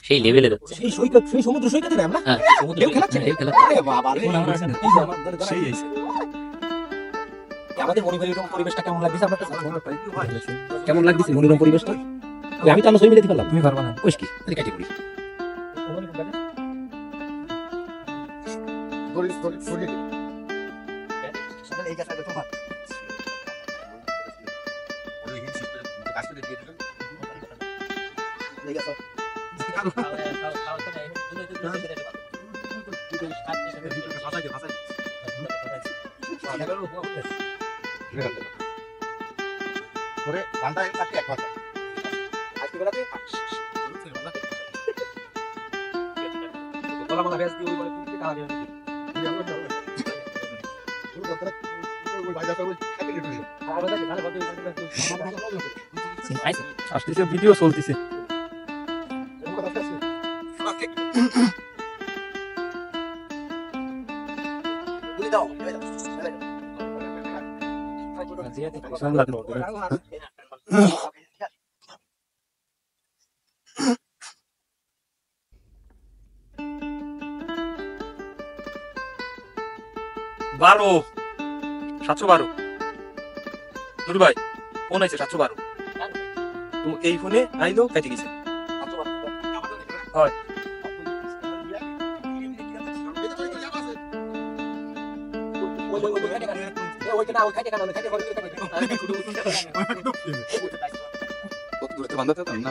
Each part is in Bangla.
সেই লেভেলে যাচ্ছে। সেই সৈকত, সেই সমুদ্র সৈকতে না আমরা হ্যাঁ সমুদ্র ঢেউ খেলাচ্ছে। ঢেউ খেলাচ্ছে। আরে বাবা রে, এখন আমরা আছি না। এই যে আমাদের সেই আইছে। আমাদের মনিরম পরিবেশটা কেমন লাগছে আপনার কাছে? কেমন লাগছে মনিরম পরিবেশটা? ওই আমি তো আমরা ছবি মিলাতে পারলাম, তুমি পারবা না। কইস কি তাহলে কাটি পড়ি। এই গাছটা তোমার এই গাছ করে ধানটা কাটতে এক ঘন্টা আজকে বেলাতে বলা বলা বেশ দিয়ে ওই বলে তুমি টাকা দিয়ে আসতেছে, ভিডিও চলতেছে। বারো 712 দুলু ভাই ফোন আছে 712 তো এই ফোনে আইলো কেটে গেছে। হয় কত দূরে বাঁধাতে তো না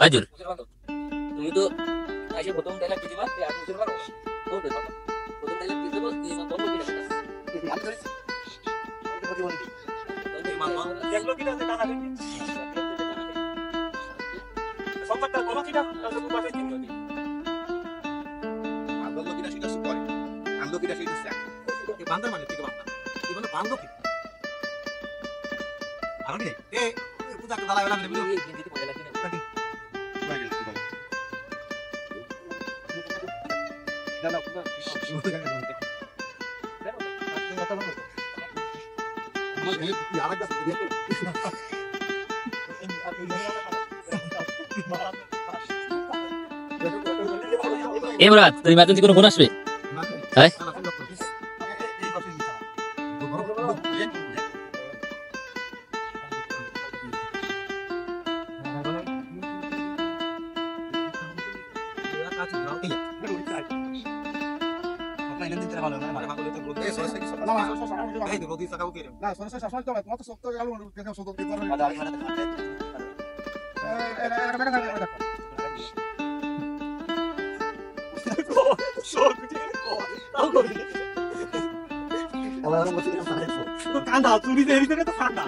আইজুল তুমি তো আইসে প্রথম ডায়লগ দিবা আর বুঝতে পারো তো দেখো প্রথম ডায়লগ দিতে বল এই বন্ধ করে রাখা দেখলো কি না যে কাটা দেখি সম্পর্কটা কোন কিনা তাহলে তুমি পাশে দিন আন্দোলন কিনা সেটা করে আন্দোলন কিনা সেটা এই বান্দর মানে ঠিক বান্দর এই মানে বান্দর কি আরে এ পূজা কে দালা লাগলে ভিডিও এই দিতে পয়লা কিনা দাদা পুরো এই মুরাদ তুমি এমার্জেন্সি কোনো ফোন আসবে হ্যাঁ কান্দা চুরি দিয়ে দিতে তো ঠান্ডা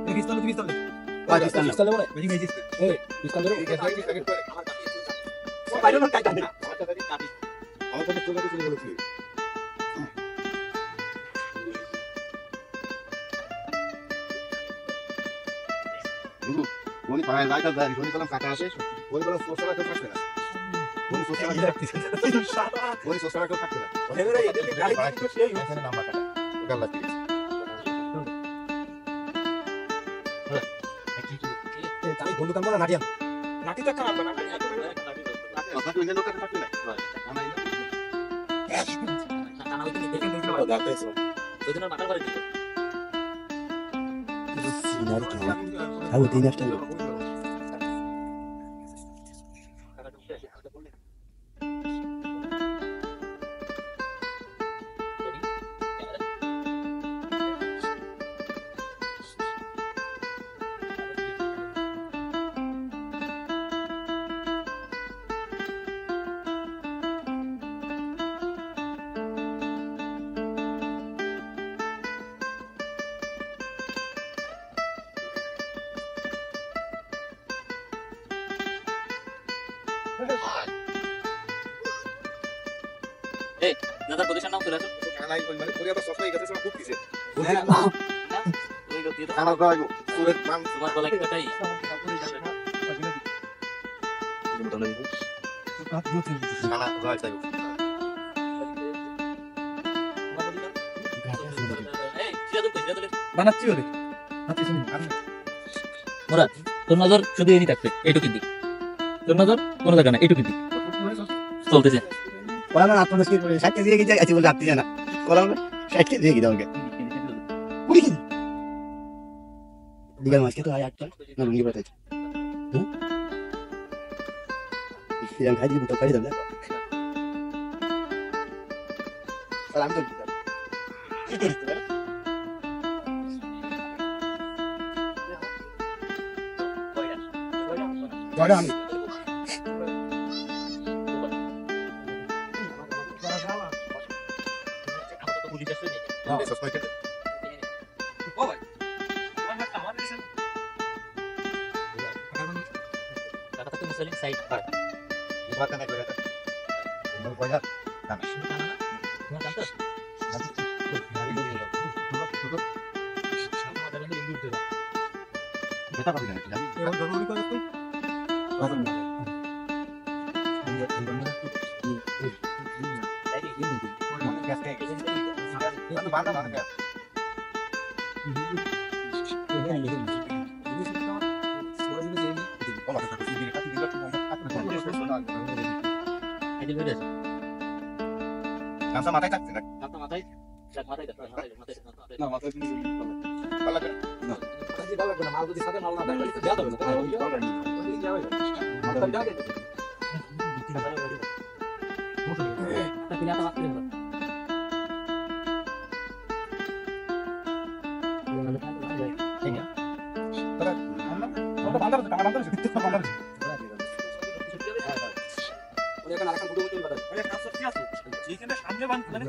এই পিস্তল পিস্তল পিস্তল বলে বেজি মেজি এই পিস্তল ধরো বাইরে না কাটা দে আমার কাছে চলে চলে গেল কি কোনি পায় লাইটা দেয় কোনি কলম কাটা আসে কোনি কলম সোসা কেউ কাটবে না কোনি সোসা কেউ কোনি সোসা কেউ কাটবে না এবারে এদের গাড়ি তো সেই এখানে নাম্বার কাটা ওটা লাগবে আমি বন্ধু কাম না নাটিয়া নাটি তো খারাপ না আপনাকে ওই লোকটা কাটবে না না টানা হইতে দেখেন দেখতে পারো দাঁড়াতে দুদিনের মাথা করে দিও সিনারি কি আও তিন আসতে দাদা পজিশন নাও চলে আসো খানাই কই মানে কোরিয়া তো সস্তা হয়ে গেছে সব খুব দিছে ওই লোক দিয়ে দাও খানা দাও সুরের নাম তোমার গলা কি কাটাই খানা দাও তাই এই সিরাজুল বানাচ্ছি ওরে হাতে শুনি তোর নজর শুধু এই থাকবে এইটুকুর দিক তোর নজর কোনো জায়গা না এইটুকুর দিক চলতেছে বলা না আপনাদের কি 60 কেজি দিয়ে গেছে বলে আপনি জানা বলা না 60 কেজি দিয়ে দাও কুড়ি কেজি দিগার মাছ কে তো আয় একটা না রুঙ্গি বাতাই সিরাম খাই দিবি তো খাই দাও সালাম তো জড়া আমি সাইড মাথায় থাকছে না মাথায় না মাথায় মাল যদি সাথে মাল না দেয় তাহলে দেওয়া যাবে যেখানে সামনে বান মানে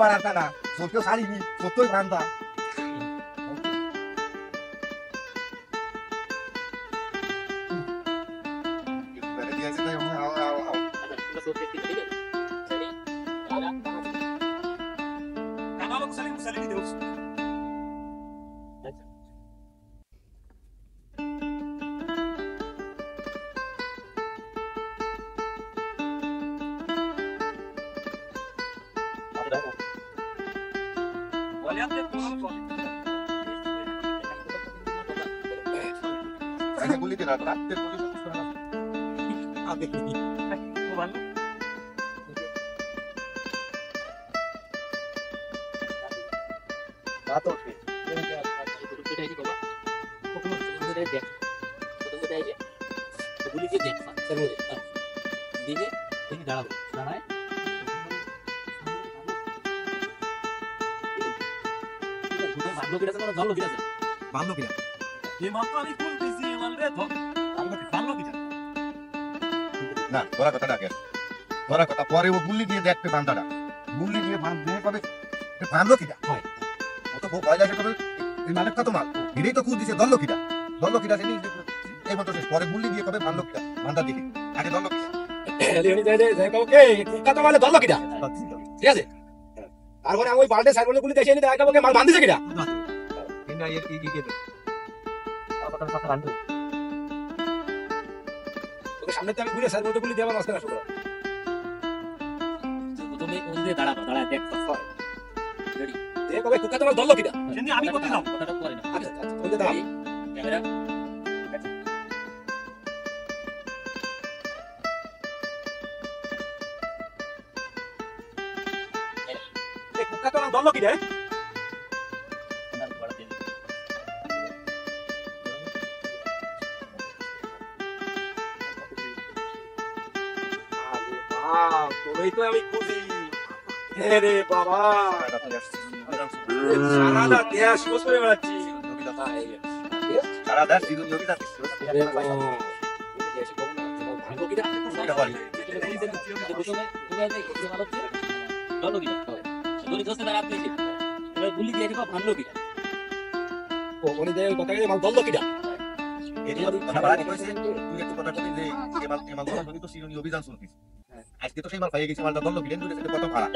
বাড়াতা না সত্যি শাড়ি সত্যই ভান্তা গুলি দিলা রাতে না তোরা কথা ডাকে তোরা কথা পরে ও গুলি দিয়ে দেখতে বান্দাটা গুলি দিয়ে বাঁধ দিয়ে কবে বাঁধলো কিটা হয় ও তো ভয় লাগে তবে এই মালিক কত মাল এটাই তো খুঁজ দিছে দল কিটা সেই এই মতো শেষ পরে গুলি দিয়ে কবে বাঁধলো কিটা বান্দা দিকে আগে দল কিটা ঠিক আছে তারপরে আমি ওই বাল্টে সাইড গুলি দেখে নি দেখা মাল বাঁধিছে কিটা সামনে আমি ঘুরে সাইড গুলি দিয়ে আমার মাঝখানে আসবো তুমি ওদিকে দাঁড়াবো দাঁড়ায় দেখো দেখো ভাই কুকা তোমার দল কিটা আমি করতে দাও কথাটা বলি না আচ্ছা আচ্ছা ওই দাঁড়াও ক্যামেরা এই কুকা তোমার দল কিটা তোরই তো আমি খুঁজি রে বাবা সারাটা দেশ বস করে বেড়াচ্ছি। সারা দেশ চিরুনি অভিযান অভিযান চলতেছে আজকে তো সেই মাল পাইয়ে গেছে মালটা দল কিনে কত ভাড়া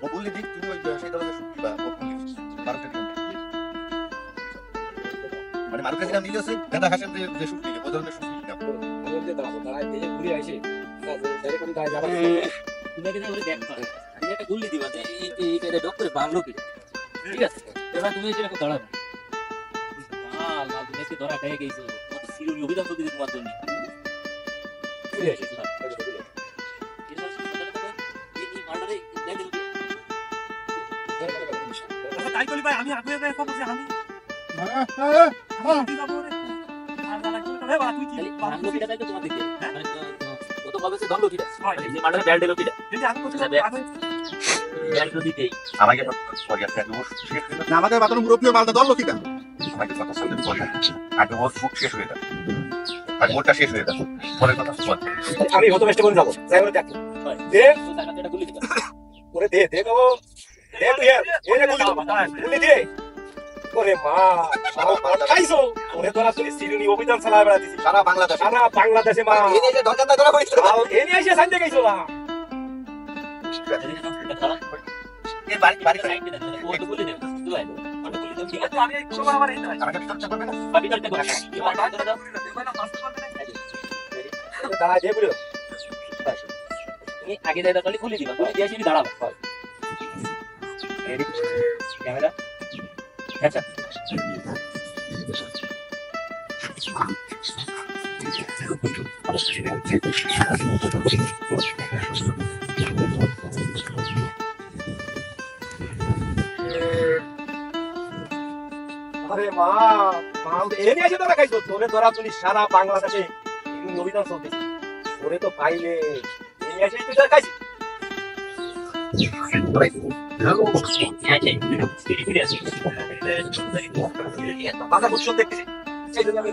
বললি দিক তুমি ওই সেই ধরনের শুক্তি বা মানে মারুকের নাম নিলে গাঁদা হাসেন যে শুক্তি ওই ধরনের শুক্তি ঠিক আছে এবার তুমি এসে দাঁড়াবে ধরা খেয়ে গেছো সিরুনি অভিযান চলতে তোমার জন্য তাই করি ভাই আমি আগে যাই খবর যে আমি আমাদের বাতানো মুরব্বী মালটা দল কিনা আমাকে কথা শুনতে বলে আগে ওর ফুট শেষ হয়ে যাবে আর মোটটা শেষ হয়ে যাবে পরের কথা শুন আমি হয়তো বেস্ট করে যাবো যাই করে দেখো দে ওরে দে দে বাবু দে তুই এনে গুলি দে ওরে মা খাইছো ওরে তোরা তুই সিরুনি অভিযান চালায় বেড়াতিস সারা বাংলাদেশে মা এনে যে দরকার ধরা হইছে এনে এসে সাইতে গেছো না এই বাড়ি বাড়ি আমি এই খবর আমার এই নাই আমাকে চর্চা করবে না দাঁড়ায় দে বুড়ো আগে যাই তাহলে খুলে দিবা খুলে দিয়ে আসি দাঁড়াবো ক্যামেরা আচ্ছা আরে মা এনে এসে তোরা খাইছো তোরে তোরা তুই সারা বাংলাদেশে অভিযান চলতেছে ওরে তো পাইলে এনে এসে তুই তোরা খাইছিস বাধা বুঝছো দেখতেছি সেই জন্য আমি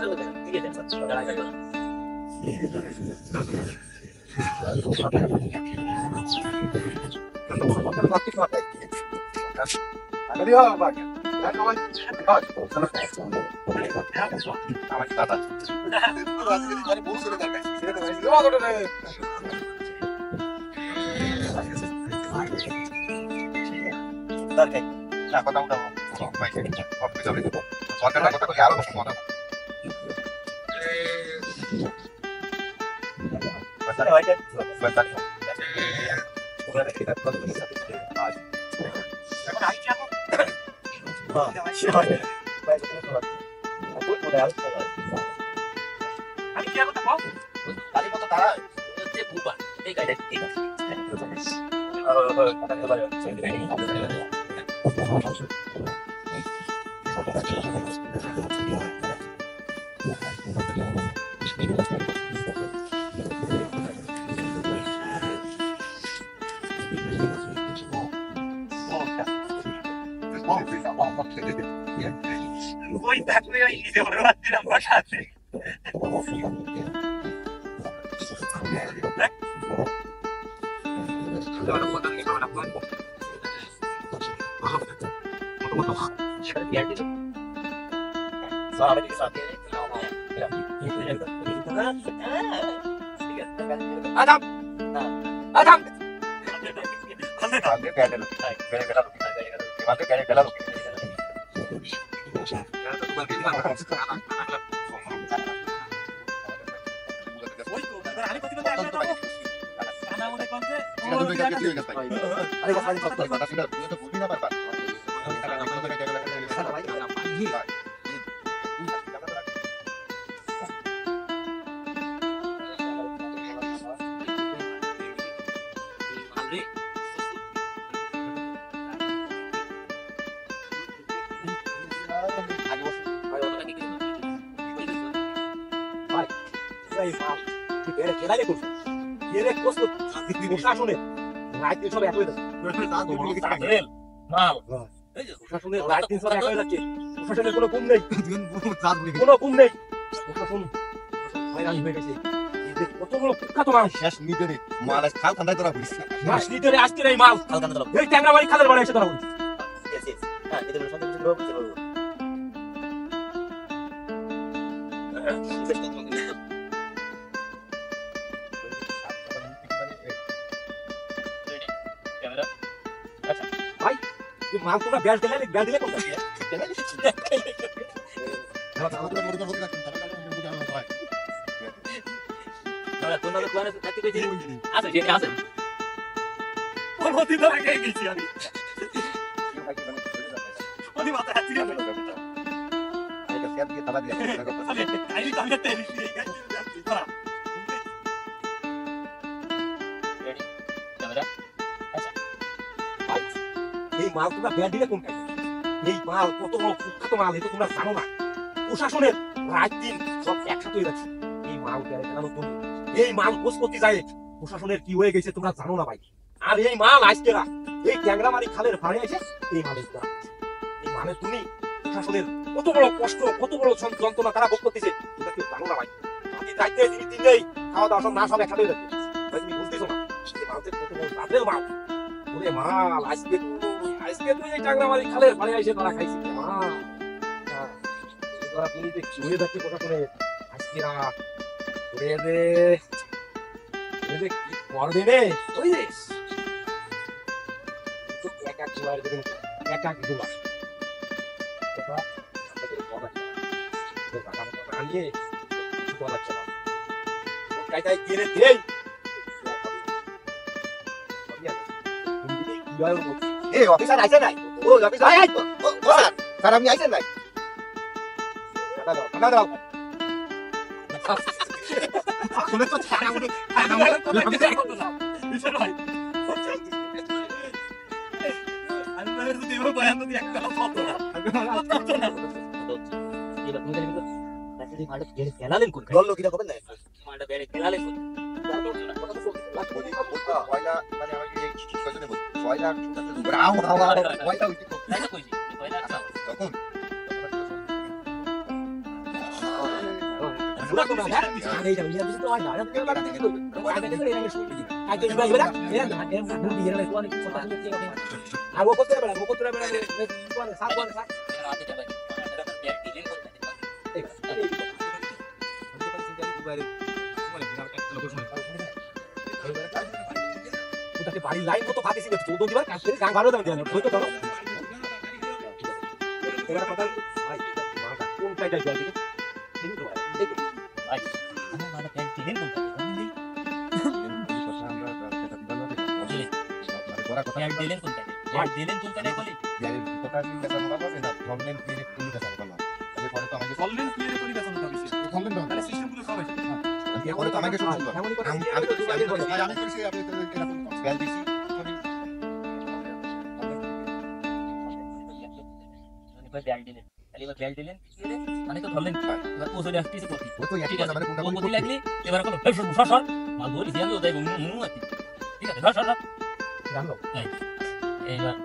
আমি কি করতে পাও তাহলে কত তারা হচ্ছে বুবা এই গাড়ি ঠিক আছে ওই দেখলে ওই দেওয়ার রাত্রির আমার সাথে আদাম আদাম ওই তো আমি কত কথা আসলে না মনে করতে বেড়ে কেলারে করছে এর এক কষ্ট প্রশাসনের রাত দিন সব এক হয়ে যাচ্ছে মাল এই যে প্রশাসনের রাত দিন সব এক হয়ে যাচ্ছে প্রশাসনের কোনো গুম নেই কোনো গুম নেই প্রশাসন হয়রানি হয়ে গেছে এই যে কত বড় কুখ্যাত মানুষ শেষ নিতে মাল খাল ঠান্ডায় তোরা ঘুরিস মাস লিটারে আসতে নাই মাল হালকা না এই ট্যাংরাবাড়ি খালের বাড়ি এসে ধরা বলছি ইয়েস ইয়েস হ্যাঁ এদের সাথে কিছু করতে পারবো ক্যামেরা এই মাল তোমরা ব্যাস দিলে কোনটা ক্যামেরা কোন নামে কোন থাকতে কইছি আছে যে আছে পরবর্তী ধরে খেয়ে গেছি আমি ওদি মাথা হাতি গেল আই তো আমি তেল দিয়ে গেছি ধরা ক্যামেরা এই মাল তোমরা ব্যাস দিলে কোনটা এই মাল কত বড় কুখ্যাত মাল এটা তোমরা জানো না প্রশাসনের রাত দিন সব একসাথে হয়ে যাচ্ছে এই মাল বেড়ে গেলাম তুমি এই মাল খোঁজ করতে যায় প্রশাসনের কি হয়ে গেছে তোমরা জানো না ভাই আর এই মাল আজকে না এই ট্যাংরামারি খালের ভাড়ে এসে এই মালের এই মানে তুমি প্রশাসনের কত বড় কষ্ট কত বড় যন্ত্রণা তারা ভোগ করতেছে তোমরা কেউ জানো না ভাই আমি দায়িত্বে দিন দিন নেই খাওয়া দাওয়া সব না সব একসাথে হয়ে যাচ্ছে ভাই তুমি বুঝতেছো না এই মালদের কত বড় রাতের মাল ওরে মাল আজকে তুই এই ট্যাংরামারি খালের ভাড়ে এসে তারা খাইছি মাল তোরা তুমি যে কি হয়ে যাচ্ছে প্রশাসনের আজকে রাত ওরে রে কি করবে রে ওই রে তো এক এক জোয়ার দেবেন এক এক জোয়ার এটা আমাদের বলা যায় টাকা মতো আনিয়ে বলা যাচ্ছে না ও কাইটাই কিনে দেই এই অফিসার আইছে নাই ও অফিসার আই স্যার আমি আইছেন নাই টাকা দাও শুনে তো ছাড়া উঠে খানা মারা তো বিষয় নয় আল্লাহ যদি এবার বয়ান যদি একটা ফটো এবার তুমি জানি তো তাহলে মালটা বেড়ে খেলালেন কোন দল লোকিটা করবেন না মালটা বেড়ে খেলালেন কোন তাই তো কইছি কয়লা আচ্ছা রাতে যাবে এটা তো ব্যাগ ডিলিট করতে বাড়ির লাইন কত ফাটিছি চৌদ্দ দিবার কাজ করে গান ভালো দাম দেওয়া হয়তো ধরো এবার কথা ভাই মাটা কোন সাইডে জল দিকে ভাই আমার মালটা ব্যাগ ডিলিট করতে ব্যাগ ডিলিট করতে ব্যাগ ডিলিট করতে নাই বলি বললেন ক্লিয়ার করে বেতন টা বেশি তাহলে সিস্টেম গুলো সব আছে ব্যাগ ডিলিট তাহলে এবার ব্যাগ ডিলিট মানে তো ধরলেন এবার ও চলে আসতেছে প্রতি ঠিক আছে ও প্রতি লাগলি এবার কোনো সর সর মাল ধরি দিয়ে আমি ওটাই মুনু আছি ঠিক আছে সর সর সর জানো এইবার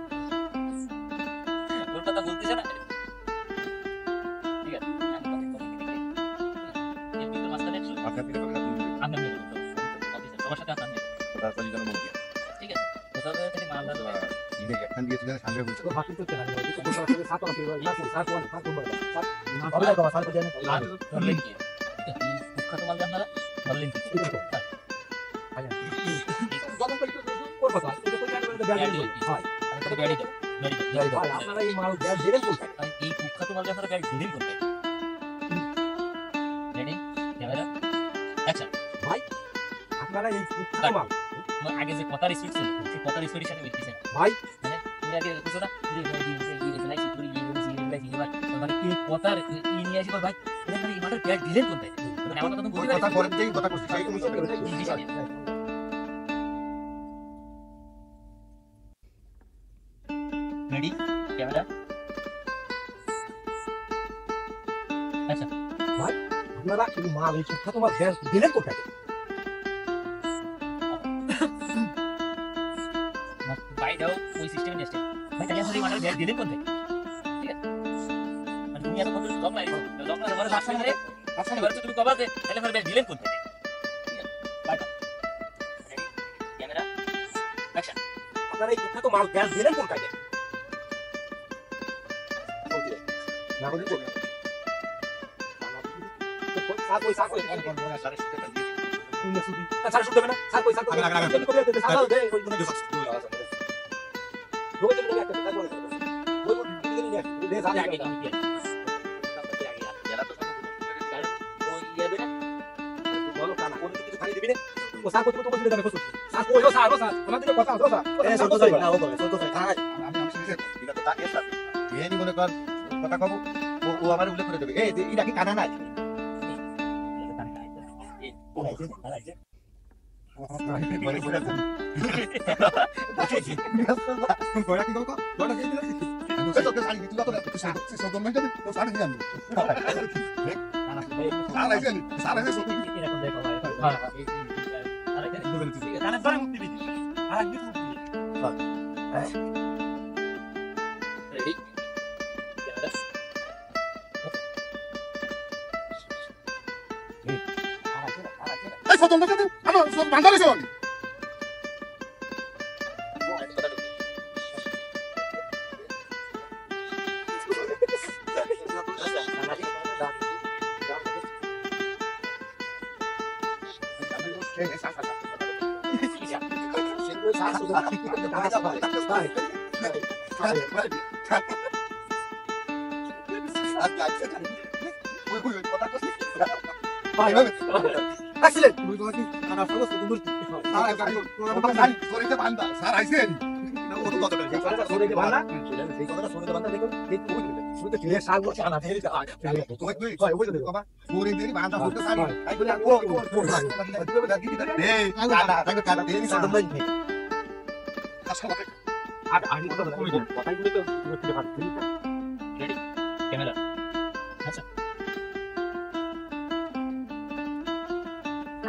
ওর কথা বলতেছে না ঠিক আছে এমনি তো মাস্টার একশো আমরা নিয়ে নেবো অফিসার সবার সাথে আসেন ঠিক আছে কোথাও থেকে মাল ধরবে তো বাকি তো তেলা তো তো আসলে সাত আছে সাত ধরলেন কি কুখ্যাত মাল জানারা ধরলেন কি আপনারা এই মাল ব্যাগ দিলেন কোথায় এই কুখ্যাত মাল জানারা ব্যাগ ডিলিট করতে রেডি ক্যামেরা অ্যাকশন ভাই আপনারা এই কুখ্যাত মাল আমার আগে যে কথার স্পিড ছিল সেই কথার স্পিডের সাথে মিলতেছে না ভাই মানে তুমি আগে কিছু না তুই রিপ্লাই তুই রিপ্লাই মানে কি কথার ই নিয়ে আসি ভাই এটা মানে এই মাটার ব্যাগ ডিলিট করতে মানে আমার কথা তো বুঝতে পারছিস রেডি ক্যামেরা আপনারা এই মাল এই কুখ্যাত মাল ব্যাগ দিলেন কোথায় এটাও ওই সিস্টেমে নিয়ে আসছে ভাই তাহলে আপনি এই মাঠের ব্যাট দিলেন কোথায় ঠিক আছে মানে তুমি এত কত জব মারিছো জব মারার পরে বাসা মারে এবার তো তুমি কবা দে তাহলে আমার ব্যাট দিলেন কোথায় ঠিক আছে বাটা ক্যামেরা অ্যাকশন আপনারা এই কুত্তা তো মাল ব্যাস দিলেন কোন কাজে না বলি তো সাত কই স্যার শুনতে হবে না স্যার কই স্যার দে ওই গুলো রোজ দিন একটা কাজ করে ওই দে যা আগে আগে আমি কি গেলা তো ওই ইয়াবে না বলো কানা কোন কিছু খালি দিবি না ও স্যার কত কত দিতে যাবে কত স্যার কই ও স্যার আমাদের কথা আছে স্যার এ সন্তোষ ভাই না ও বলে সন্তোষ ভাই আমি শুনছি এটা তো তাকে স্যার এই মনে কর কথা কব ও আমার উল্লেখ করে দেবে এই এটা কি কানা নাই বলে বলে বড়া কি গো বড়া কি দিলা তো তো সারি তুই তো তো তো মেন্টে তো সারি জানি সারা আইছেন সারা আইছেন এরকম দেখো ভাই হ্যাঁ আরে ঠিক আছে কানে ধরে মুক্তি দিবি আর একদিন মুক্তি রেডি ক্যামেরা এই সতন দেখে আমার সব বান্দারে শোন এক্সিলেন্ট স্যার আইছেন ক্যামেরা আচ্ছা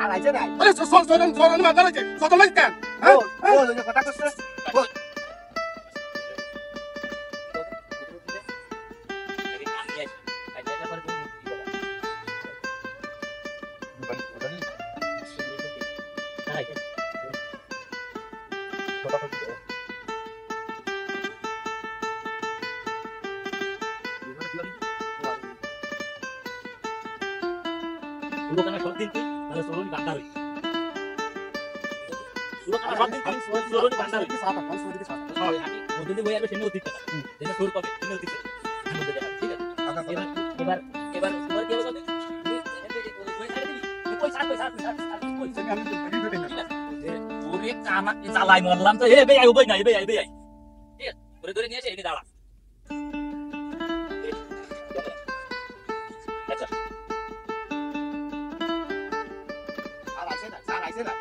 আর আইছে না আরে সরন মাদারে সতন নাই কেন হ্যাঁ ও কথা কইছ পুরোখানে সব দিন তুই তাহলে সরুন বান্দা হই পুরোখানে সব দিন তুই সরুন বান্দা হই হয় আমি ওদের দিন বই আসবে সেনে অতীত টাকা যেটা সরু পাবে সেনে অতীত ঠিক আছে এবার এবার তোমার কি হবে ওরে কানা চালাই মরলাম তো হে বে আই ওই না বে আই ঠিক আছে ধরে ধরে নিয়ে এসে এনে দাঁড়া আচ্ছা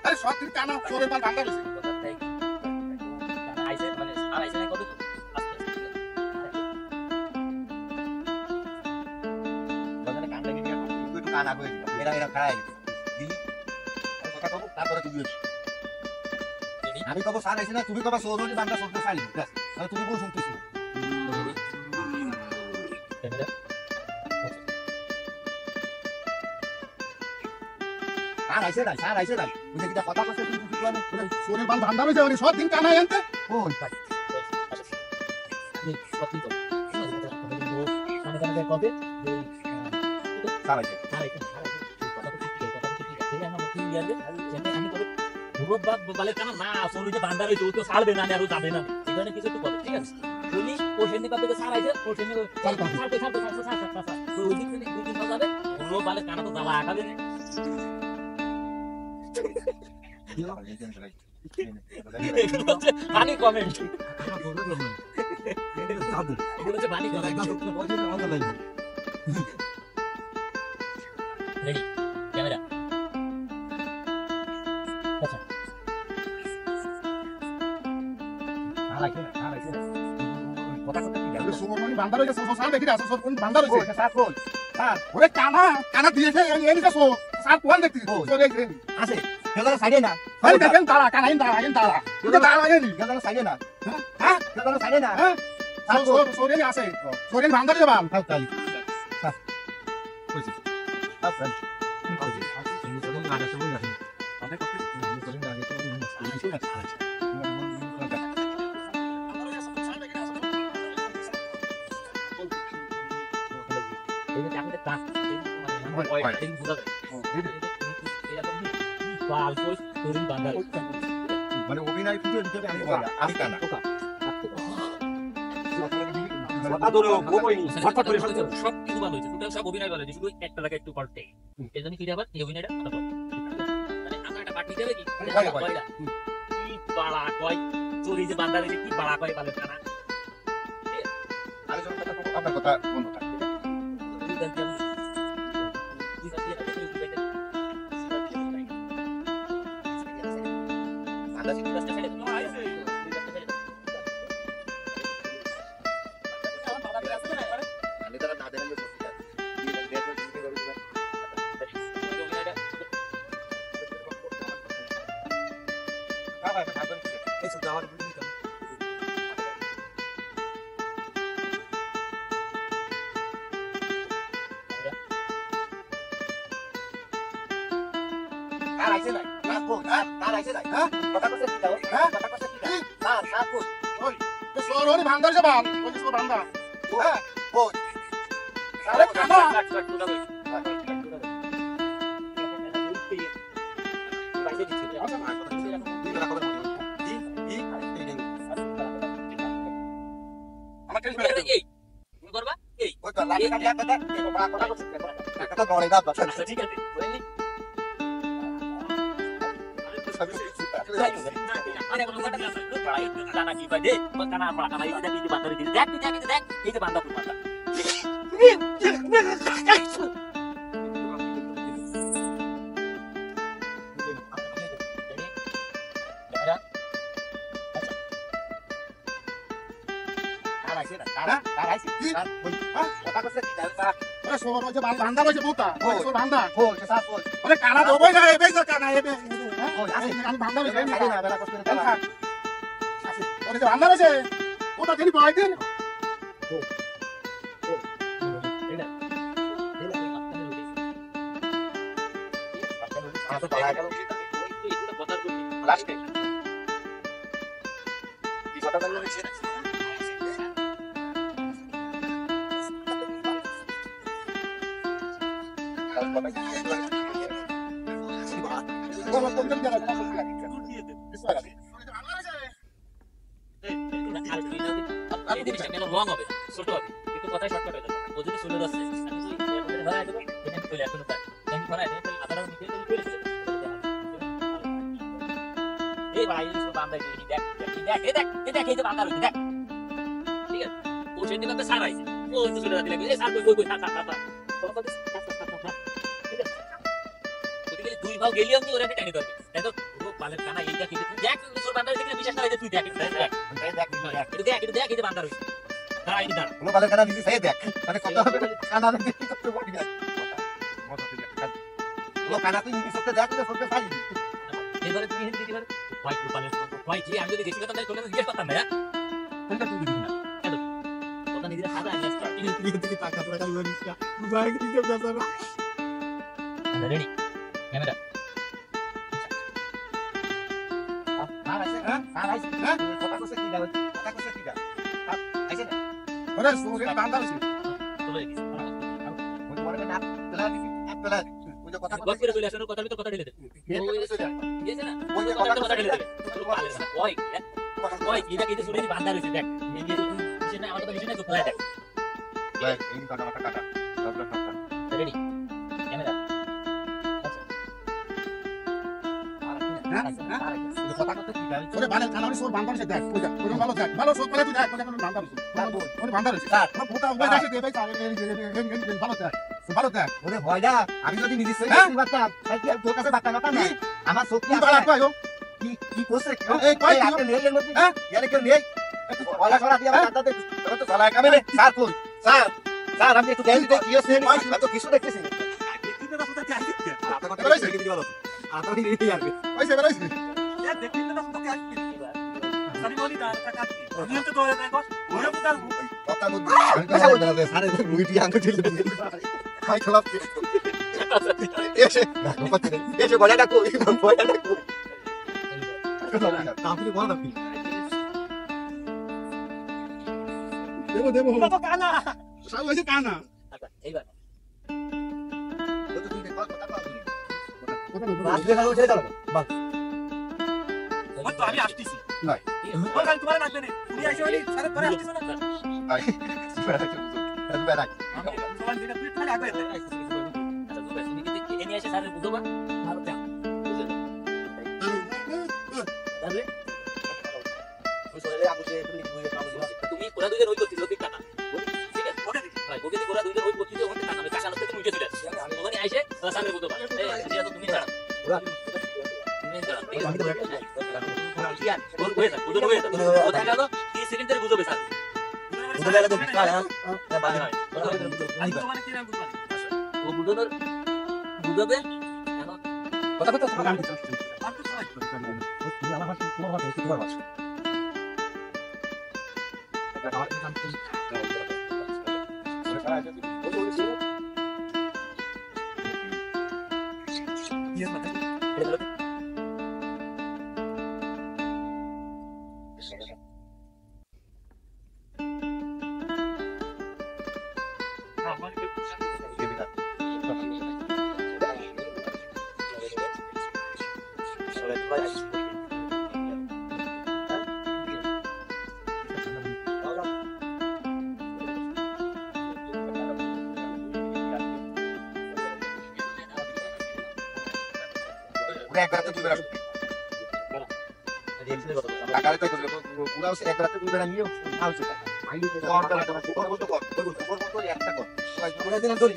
আরে সব দিন কানা চোরে মাল বান্দা রইছে আইসে মানে আর আইসে কবে তো বাজারে কানটা নিয়ে একটু কানা করে দিলাম এরা এরা খায় দিলি কথা কব তারপরে তুমি আমি কব স্যার আইছে না তুমি কব সৌরনি বান্দা শব্দ সারি তাহলে তুমি বল শুনতেছি ক্যামেরা স্যার আইছে না বুঝে কিটা কথা কইছে তুমি বুঝলা না চোরে মাল বান্দা রইছে মানে সব দিন কানা আনতে ওই ভাই আমি সত্যি তো মানে কানে কবে স্যার আইছে কথা তো ঠিক কথা তো ঠিক আছে আমরা মুক্তি দিয়ে আসবে যেটা আমি কবে মুরব্বাদ বলে কেন না সরু যে বান্দা রইছে ও তো ছাড়বে না আর যাবে না এখানে কিছু একটু করে ঠিক আছে তুমি ও সেনে পাবে তো ছাড় আইছে ও সেনে ছাড়বে তো ওই দিন দুই দিন যাবে ও বলে কানা তো জ্বালা খাবে পানি কমেন্ট পানি রেডি ক্যামেরা আচ্ছা কথা কথা কি গেল সুমন বান্দা রইছে স্যার দেখি আসো সব কোন বান্দা রইছে স্যার কোন স্যার ওরে কানা কানা দিয়েছে এই নিতে সো স্যার কোন দেখতি চলে গেছে আছে কেলা সাইডে না আরে দেখেন তারা কানাইন তারা কিন্তু তারা লাগেনি গেল সাইডে না হ্যাঁ গেল সাইডে না হ্যাঁ সোরেন আছে সোরেন ভাঙা দিবা খাও তালি কইছি আপনার এই যে চাকরিতে কাজ মানে ওই এই বুঝা যায় এরকম কি পাল কই শরীর বাঁধা মানে অভিনয় ফুটে ভিতরে আমি আসতা না কথা ধরে গোবইনি ফটফট করে ফেলতে সব কিছু ভালো হয়েছে টোটাল সব অভিনয় ভালো হয়েছে শুধু একটা জায়গায় একটু পাল্টে এই জন্য ফিরে আবার এই অভিনয়টা কথা বল মানে আমরা একটা পার্টি দেবে কি কি বাড়া কয় চুরি যে বাঁধা রয়েছে কি বাড়া কয় পালে কানা আরেকজন কথা আপনার কথা বন্ধ থাকে সোরেন ভাঙা যাবা ওই সোর ভাঙা হ্যাঁ আরে কানা আমার টেলিফোন এই তুমি করবা এই ওই তো লাগে কাটিয়া কথা কথা কথা বড় দাও আচ্ছা ঠিক আছে বললি আরে কোনো কথা না ভাই কানা কি বাদে কানা আমরা কানা এই যে বাঁধা রয়েছে দেখ এই যে বাঁধা বাঁধা আরে সোর ওই যে ভাঙা রয়েছে বুতা ওই সোর ভাঙা বল কে সাথ বল আরে কানা দেবই না এই যে কানা এবে বল আসে আমি ভাঙা রয়েছে সাইডে না বেলা কষ্ট করে আসে ওরে যে ভাঙা রয়েছে ওটা তিনি বয় দিন আসো পালা গেল লাস্টে কি কথা বললো নিচে রং হবে ছোট হবে কিন্তু কথাই শর্টকাট হয়ে যাবে ও যদি শুনে যাচ্ছে ধরা দেবো এখানে চলে এখন ধরা দেবে আধার মিটিয়ে তুমি চলে চলে এই ভাই এই বান্দা দেখ এই যে বান্দা রয়েছে দেখ ঠিক আছে ও সেদিন তো সারাইছে ও তো চলে যাচ্ছে এই সার কই থাক ঠিক আছে ওদিকে দুই ভাগ গেলি আমি ওরা টেনে ধরবে তাই তো ও পালের কানা এইটা কি দেখ তোর বান্দা দেখলে বিশ্বাস না হয় তুই দেখ দেখ এই যে বান্দা রয়েছে দাঁড়া এই দাঁড়া কোনো বালের কানা দিছি সেই দেখ মানে কত হবে কানা দেখি কত বডি না ও কানা তুই নিবি সবটা দেখ তো সবটা ফাইল এবারে তুমি হিন্দি দিবার হোয়াইট রূপালের হোয়াইট যে আমি যদি দেখি কথা তাহলে জিজ্ঞেস করতাম না কোনটা তুই দিবি না কেন কথা নিজের সাদা আইস দিকে টাকা টাকা লরিস না বাইক দিতে যাবে না রেডি ক্যামেরা কথা কইছে কি দাও কথা কইছে কি দাও আইছে না আরে সোরেন ভাঙা রয়েছে চলে গেছে ওই বড় না তোলা দিবি তোলা ওই যে কথা গপ করে চলে আসার কথা কথা ঢেলে দে গেছে না ওই যে কথা ঢেলে দে ওই এটা কি শুনে বান্দা রয়েছে দেখ এই যে মিশন আমাদের তো মিশনে চলে দেখ ভাই এই কথা কাটা সবটা সবটা রেডি ক্যামেরা কথা কইছে কি দাও ওরে বালের কানা সোর ভাঙা রয়েছে দেখ ওই দেখ ওই ভালো সোর করে তুই দেখ কোন ভাঙা রয়েছে ওরে ভাঙা রয়েছে স্যার না ভোটা উবাই যাচ্ছে দেবে ভালো দেখ ওরে ভয় না আমি যদি নিজে সই হ্যাঁ? করতে পারতাম তাই কি আর তোর কাছে বার্তা না আমার শক্তি তুই আছে বালা কই কি কি করছে এই কই এই আপনি নেই এর মধ্যে হ্যাঁ? ইয়ারে কেউ নেই বলা ছড়া দিয়ে আমার দাদা তোর তো গলায় কামেলে স্যার কই স্যার আপনি একটু দেন কি হচ্ছে আমি তো কিছু দেখতেছি না তুই তো রাস্তা থেকে আইছিস আপনার কথা বলছি কি বলো আতারি রে আর পয়সা বেরাইছে এ দেখবি না তোকে আসবি সারি বলি না টাকা আসবি নিয়ম তো তোরে দেখো ওরে তো তার কথা বুঝি আমি তো বলতে সারে মুইটি আঙ্গুল ছিল খাই খেলাম এসে এসে গলাটা কই গলাটা কই আপনি বল আপনি দেবো তো কানা সব হইছে কানা আচ্ছা এইবার তো তুমি দেখো কথা বলছি রাত্রে খালো ছেড়ে দাও বাস ওই তো আমি আসতেছি নাই ওই কাল তোমার লাগবে না তুমি এসে বলি সারে করে আসতেছ না আই বেরাইছে বেরাই আমি তোমার দিকে তুই খালি আগে আচ্ছা দুবে তুমি কি এনে এসে স্যারের বুঝবা ভালো চাও তাহলে তুমি কোরা দুইজন ওই করছিস লোকে টাকা ঠিক আছে ওকে দেখি ভাই ওকে কোরা দুইজন ওই করছিস ওখানে টাকা আমি কাছে আনতে তুমি উঠে চলে আসছিস ওখানে আইসে স্যারের বুঝবা এই যে তুমি ছাড়া তুমি ছাড়া ঠিক আছে কি আর ওর হয়ে যাক বুঝো হয়ে যাক ও দেখা গেল 30 সেকেন্ডের বুঝবে স্যার বুঝে গেলে তো বিকাল হ্যাঁ বাড়ি হয় আমি তোমার কি নাম বুঝবা ও বুঝোনোর বুঝবে এখন কথা কথা তোমার আমি চলছি আর তো সবাই তুমি আমার ভাষা তোমার ভাষা তোমার ভাষা আমার নাম কি ইয়ে মাথা আমার ওরা একবার তো তুলবে টাকা তো পুরো একবার তো তুলবে না নিও আউছে আইলি তো কর বলতো কর একটা কর ওরা দিন ধরে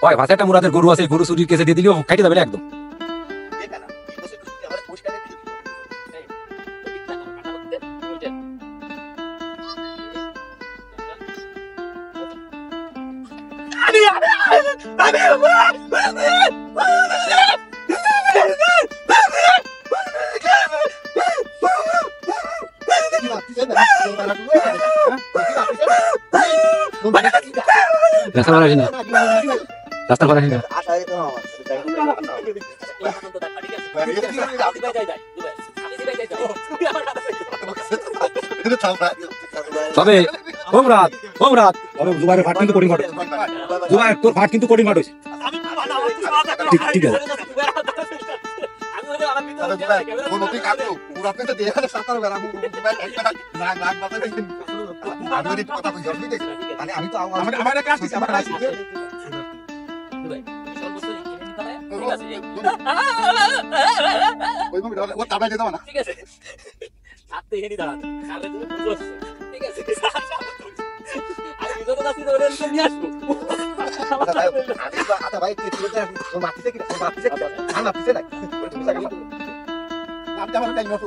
ওই ভাষাটা মুরাদের গরু আছে গরু চুরির কেসে দিয়ে দিলেও খাইতে যাবে না একদম রাস্তা পার আসি না রাস্তা পার আসি না তবে ওমরাত জুবাইরের ফাট কিন্তু কোডিং ফাট জুবাইর তোর ফাট কিন্তু কোডিং ফাট হয়েছে আমি বানা আমার তো ঠিক ঠিক আছে আমি তো আমার কাজ দিছি আমার কাজ ঠিক আছে ও তাবাই যেতে না ঠিক আছে হাতে হেনি দাঁড়াতে সামনে তুমি বুঝছো ঠিক আছে আমি বিজয় দাসি ধরে নিয়ে আসবো আচ্ছা ভাই মাটিতে কি মাটিতে না মাটিতে নাই আমি আমার টাইম নষ্ট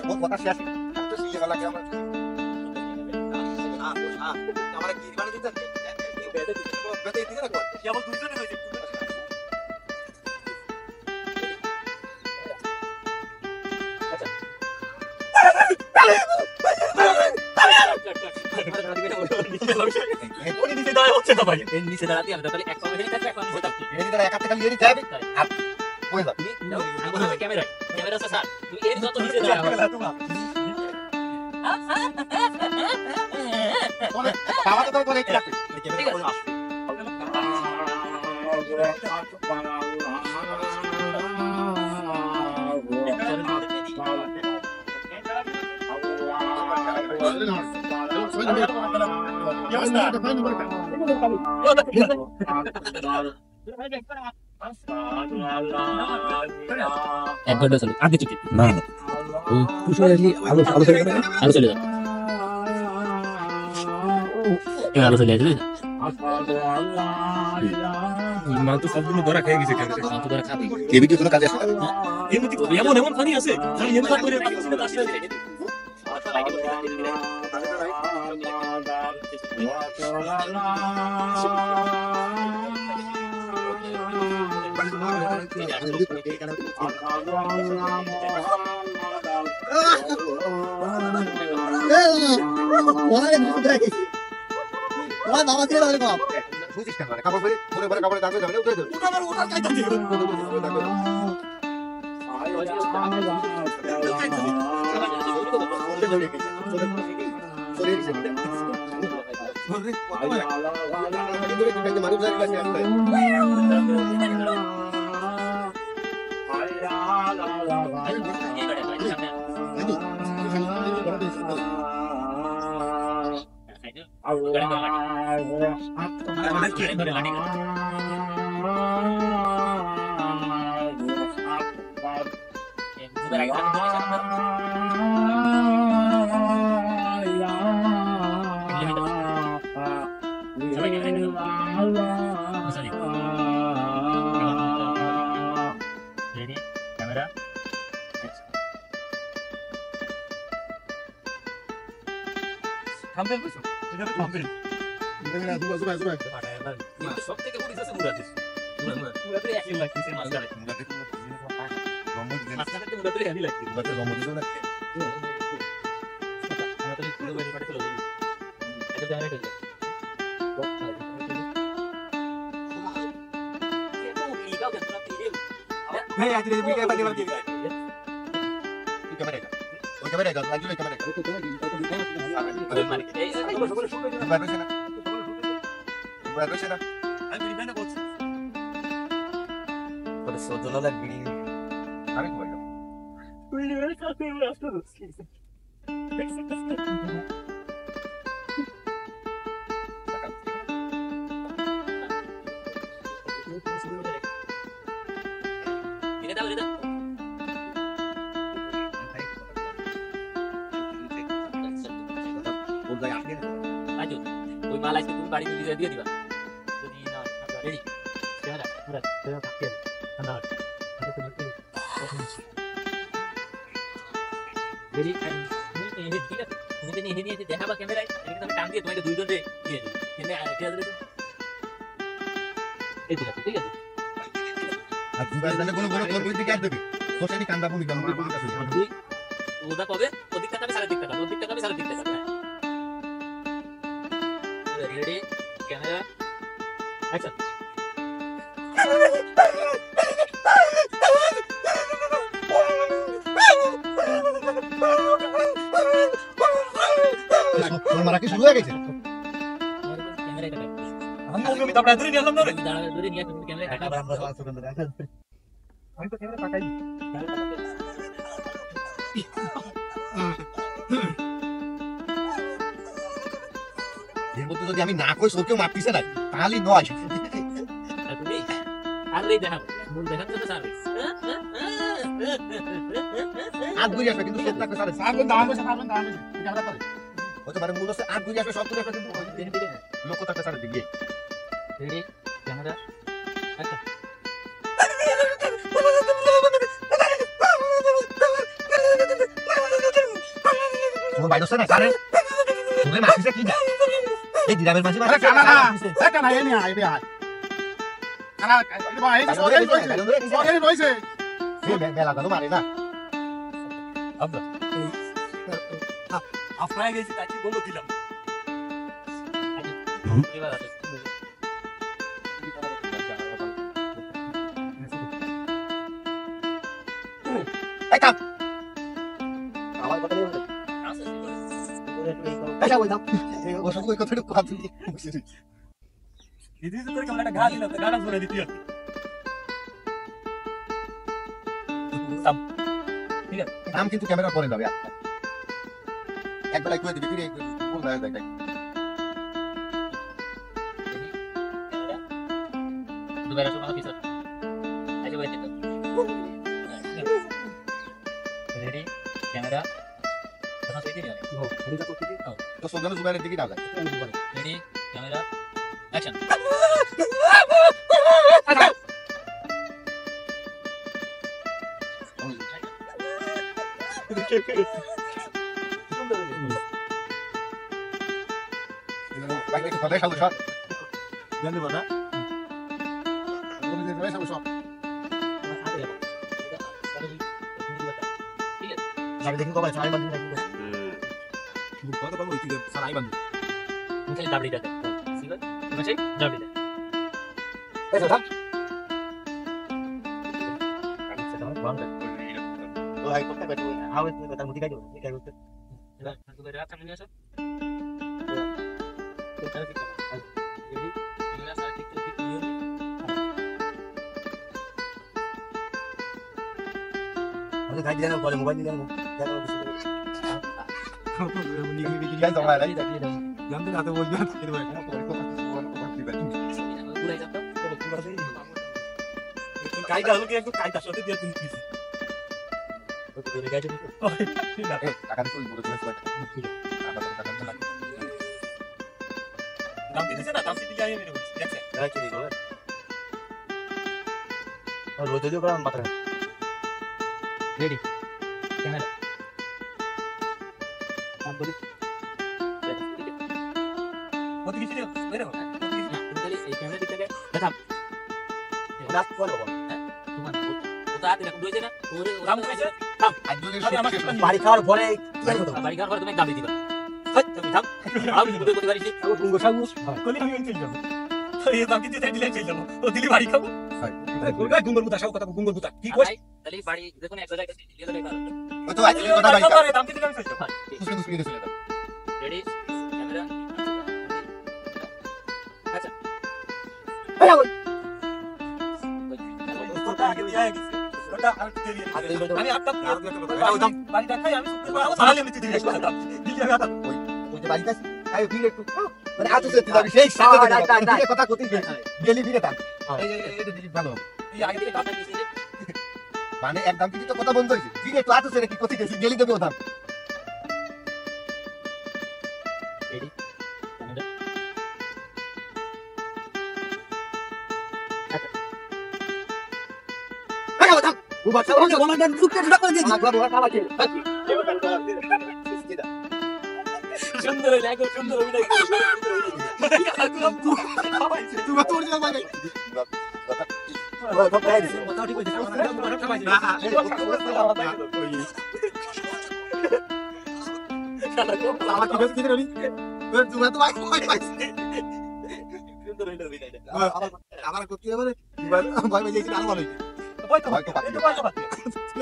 ও কথা শেষ তো সিলে গলা কেমন আমার কি মানে দিতে বেতে দিতে না কেবল দুইজনে হয়েছে নিচে দাঁড়ায় হচ্ছে না ভাই এর নিচে দাঁড়াতে আমি তাহলে এক পাশে হেঁটে থাকবে এক পাশে নিচে থাকবে এই দিকে একটা খালি এরি যাবে আর কই যা তুমি আমি ক্যামেরায় ক্যামেরা আছে স্যার তুমি এর যত নিচে দাঁড়াও বাবাটা তো করে রাখবে ঠিক আছে কি অবস্থা? 1 ঘন্টা চলে আগে টিকিট না ওই খুশি আসলে আলো আলো চলে যাবে আলো চলে যাবে আলো চলে যাবে মাল তো সবগুলো ধরা খেয়ে গেছে কেন? তো ধরে খাবি এই ভিডিও কোনো কাজে আসে না। এমন এমন পানি আছে আমি এমন করে বুঝিস কেন মানে কাপড় পরে পরে পরে কাপড়ে দাগ যাবে উঠে যাবে সব থেকে বড় আছে মুরাদিস মুরাদে একই লাগতেছে মাছটা মাছটাতে মুরাদে হেভি লাগতেছে আমরা তো পুরো বাইরে পাঠিয়ে চলে যাই এটা জানা গেছে ভাই আজ রে ভিডিও বানিয়ে বানিয়ে ক্যামেরা ওই ক্যামেরা দাও লাগলে ক্যামেরা বাইরে না বাইরে না আমি বিরিয়ানি করছি করে সজলালা বিড়ি আমি কই যাবো এটা দাও এটা ওই জায়গা আপনি আজো ওই মাল আজকে তুমি বাড়ি নিয়ে দিয়ে দিবা যদি না রেডি ক্যামেরা পুরো পুরো পাকিয়ে ঠান্ডা রেডি ঠিক আছে তুমি তো নিয়ে নিয়ে দেখাবা ক্যামেরায় এটা আমি টান দিয়ে তোমাকে দুইজন রে দিয়ে দিই এনে আইডিয়া দিলে এই দিলা ঠিক আছে আর দুবার জানে কোনো কোনো কোন দিকে আর দেবে কোথায় কান্দা ভূমি গাম করে কাছে তুই ওদা কবে ওদিক টাকা সাড়ে দিক টাকা ওদিক টাকা সাড়ে দিক টাকা রেডি ক্যামেরা অ্যাকশন তোর মারা কি শুরু হয়ে গেছে ক্যামেরা এটা আমি তো আপনাদের নিয়ে এলাম না রে দাঁড়া ধরে নিয়ে ক্যামেরা টাকা আমি তো ক্যামেরা পাঠাই এর মধ্যে যদি আমি না কই সরকেও মারতিছে না তাহলে নয় তুমি আরলেই দেখাবো মূল দেখাতে তো সার্ভিস আট বুঝে আসবে কিন্তু সত্য করে সাবন দাম বসে ক্যামেরা করে ওই তো মানে মূল হচ্ছে আট বুঝে আসবে সব বুঝে আসবে কিন্তু লোক তাকে সারা দিকে রেডি ক্যামেরা অ্যাকশন তোমার বাইরে না কারে তোকে মারতিছে কি না এই দিদামের মাঝে আরে কানা না কানা এনে আই বে আই কানা এটা ভাই এই সরে রইছে মেলা দাও মারে না আপনারা গেছি তাই বলো দিলাম এবার আছে এই কাম আমার কথা নেই আচ্ছা ওই দাও ও সব ওই কথাটা কথা দিই দিদি তো কেমন একটা ঘা দিলাম গানা ধরে দিতে নাম কিন্তু ক্যামেরা পরে যাবে একবেলায় কয়ে দিবি ফিরে কোন জায়গায় দেখাই দুবার আসো আমার পিছনে আইসো বাইতে রেডি ক্যামেরা তখন সেটি নিয়ে তো সোজানো জুবাইরের দিকে না যায় রেডি ক্যামেরা অ্যাকশন বাইরে একটু কথা সামনে সর জানতে পারা সামনে সর দেখি কবে ছয় বান্ধব নাকি কত পাবো ওই সারাই বান্ধব খালি ডাবলিটা দে ঠিক আছে তুমি সেই ডাবলিটা এই দাদা আমি সেটা বন্ধ তো হাই করতে বেটো হাউ এত তার মুদি কাজ ঠিক আছে এবার দুবার রাত সামনে আসো তো তার কি রেডি ক্যামেরা সাইড থেকে ক্লিয়ার আমি কাজ দিলাম পরে মোবাইল দিলাম দেখো গাইজ আমরা রাইট জানতে না তো বলবি পুরাই যাও তুমি কাইটা হলো কি একটু কাইটা সাথে দিয়ে তুমি দিছি তো তোরে গাইতে দিও টাকা দিয়ে বলে তুমি ঠিক আছে দাম দিছে না দাম দিতে যাই মেরে বলছি দেখছেন রাইট কি দিও আর রোজ দিও কারণ মাত্রা রেডি ক্যামেরা অন করি কত কিছু দিও বেরো কত কিছু না তুমি তাহলে এই ক্যামেরা দিকে দেখা না বলো তোমার ওটা আতে রাখো দুইজনা ওরে দাম কইছে আজ যদি বাড়ি খাওয়ার পরে বাড়ি ঘর পরে তুমি দাবি দিবা তুমি থাম আমি দুটো করতে পারিস গুঙ্গো সাগু কলি আমি চলে যাব তো এই দাম কিছু দিলে চলে যাব ও দিলি বাড়ি খাবো ওই গুঙ্গর বুতা সব কথা গুঙ্গর বুতা কি কইছ তাহলে বাড়ি দেখুন এক জায়গায় দিয়ে দেবে তো আজ কথা বাইকা খাবারে দাম দিতে আমি চলে যাব মুসলিম মুসলিম চলে দাও রেডি ক্যামেরা আচ্ছা ওটা আগে যায় গেছে ওটা আর দেরি আমি আটটা বাড়ি দেখাই আমি সত্যি কথা তাহলে আমি দিতে যাই দিলে আমি আটা ওই যে বাড়িতে আই ভিড় একটু মানে আতো সত্যি দাবি সেই সাথে কথা কতই গেলি ভিড়ে থাক এই এটা দিদি ভালো এই আগে থেকে কথা দিয়েছি মানে একদম কিছু তো কথা বন্ধ হইছে ভিড়ে একটু আতো সেরে কি কতই গেছি গেলি দেবে ওটা রেডি ক্যামেরা আরে ওটা ও বাচ্চা ওটা বলা দেন চুপকে ঢাকা দিয়ে না বাবা খাওয়া খেয়ে সুন্দর লাগো সুন্দর অভিনয় তুমি তোর জন্য মানে কথা ঠিক হইছে আমার কি বেশ কিনে রনি তুমি তো ভাই ভাই সুন্দর অভিনয় আমার করতে হবে ভাই ভাই ভাই যেটা আলো হইছে ওই তো এই তো পয়সা পাচ্ছি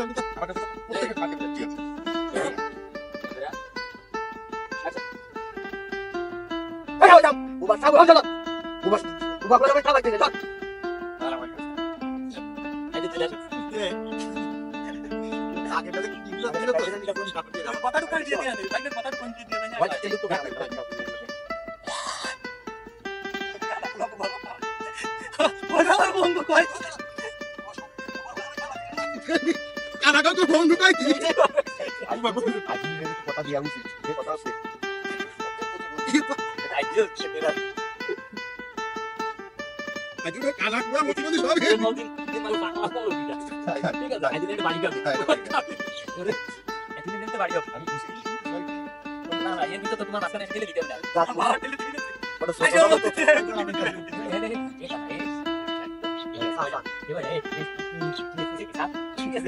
আমি তো আমার কাছে প্রত্যেককে ফাঁকে দিচ্ছি আরে ওটা ও বাচ্চা ওটা ও বাবা করে খাওয়া খেয়ে দাও এই যে চলে আগে থেকে কি দিল দিল তো কথাটা কোন দিয়ে দেন তাইলে কথাটা কোন দিয়ে দেন ভাই তেল তো খাবে ওটা বন্ধ কই কানাগা তো বন্ধ কই কি আই বাবু আজ কথা দিয়া উচিত এই কথা আছে আইডিয়া সেটা আজ কানা পুরো মতি মতি সব এই মদিন এই মাল বাংলা বলো বিটা ঠিক আছে আইডিয়া বাড়ি যাবে এতদিন দিন তো বাড়ি যাবে আমি বুঝি না না এর ভিতর তো তোমার মাঝখানে ঠেলে দিতে হবে আমার টেলে দিবি বড় এই ছোট যে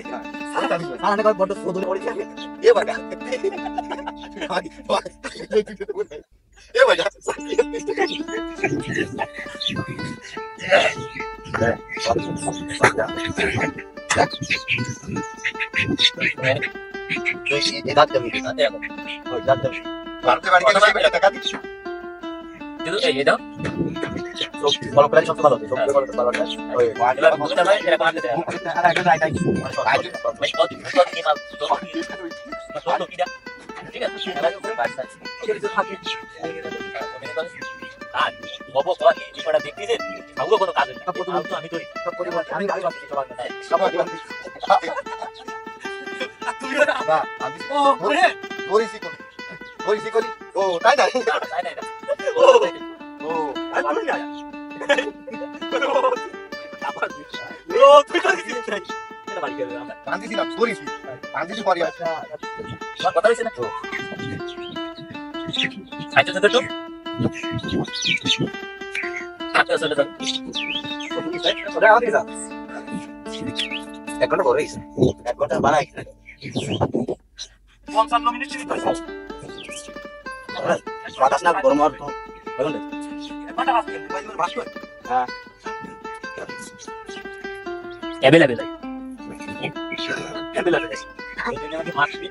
সারানে কই বড় ছোট পড়ে থাকে এ বাগা এ বাগা এই দাঁত দেবি ওই দাঁত দেবি ভারতে বাড়ি গেলে বেটা টাকা দিচ্ছি এই দাও সব বড় প্রায় সব ভালো সব ভালো ওই এবার বুঝতে পারবে এটা কোন দিতে আর আগে যাই যাই ভাই কত কত কি মাল তো কি দা ঠিক আছে আর বাবা বাবা এই বিষয়টা দেখতেছে খাবো কোনো কাজ নেই তো আমি করি আমি গাড়ি বাকি সবার ও করি ও তাই না তাই না ও তুই তো দিছিস এটা বাড়ি গেলাম বান্দিছিলাম করিস বান্দিছি পরে আমার কথা হইছে না আইতে তো তো আচ্ছা চলে যাও ওটা আদি যা এক ঘন্টা পরে হইছে এক ঘন্টা বানাই 55 মিনিট চিনি পাইছো বাতাস না গরম আর তো বলুন ঘন্টা বাজে ভাত কর হ্যাঁ অ্যাভেলেবল অ্যাভেলেবল এখানে আমাকে মাছবি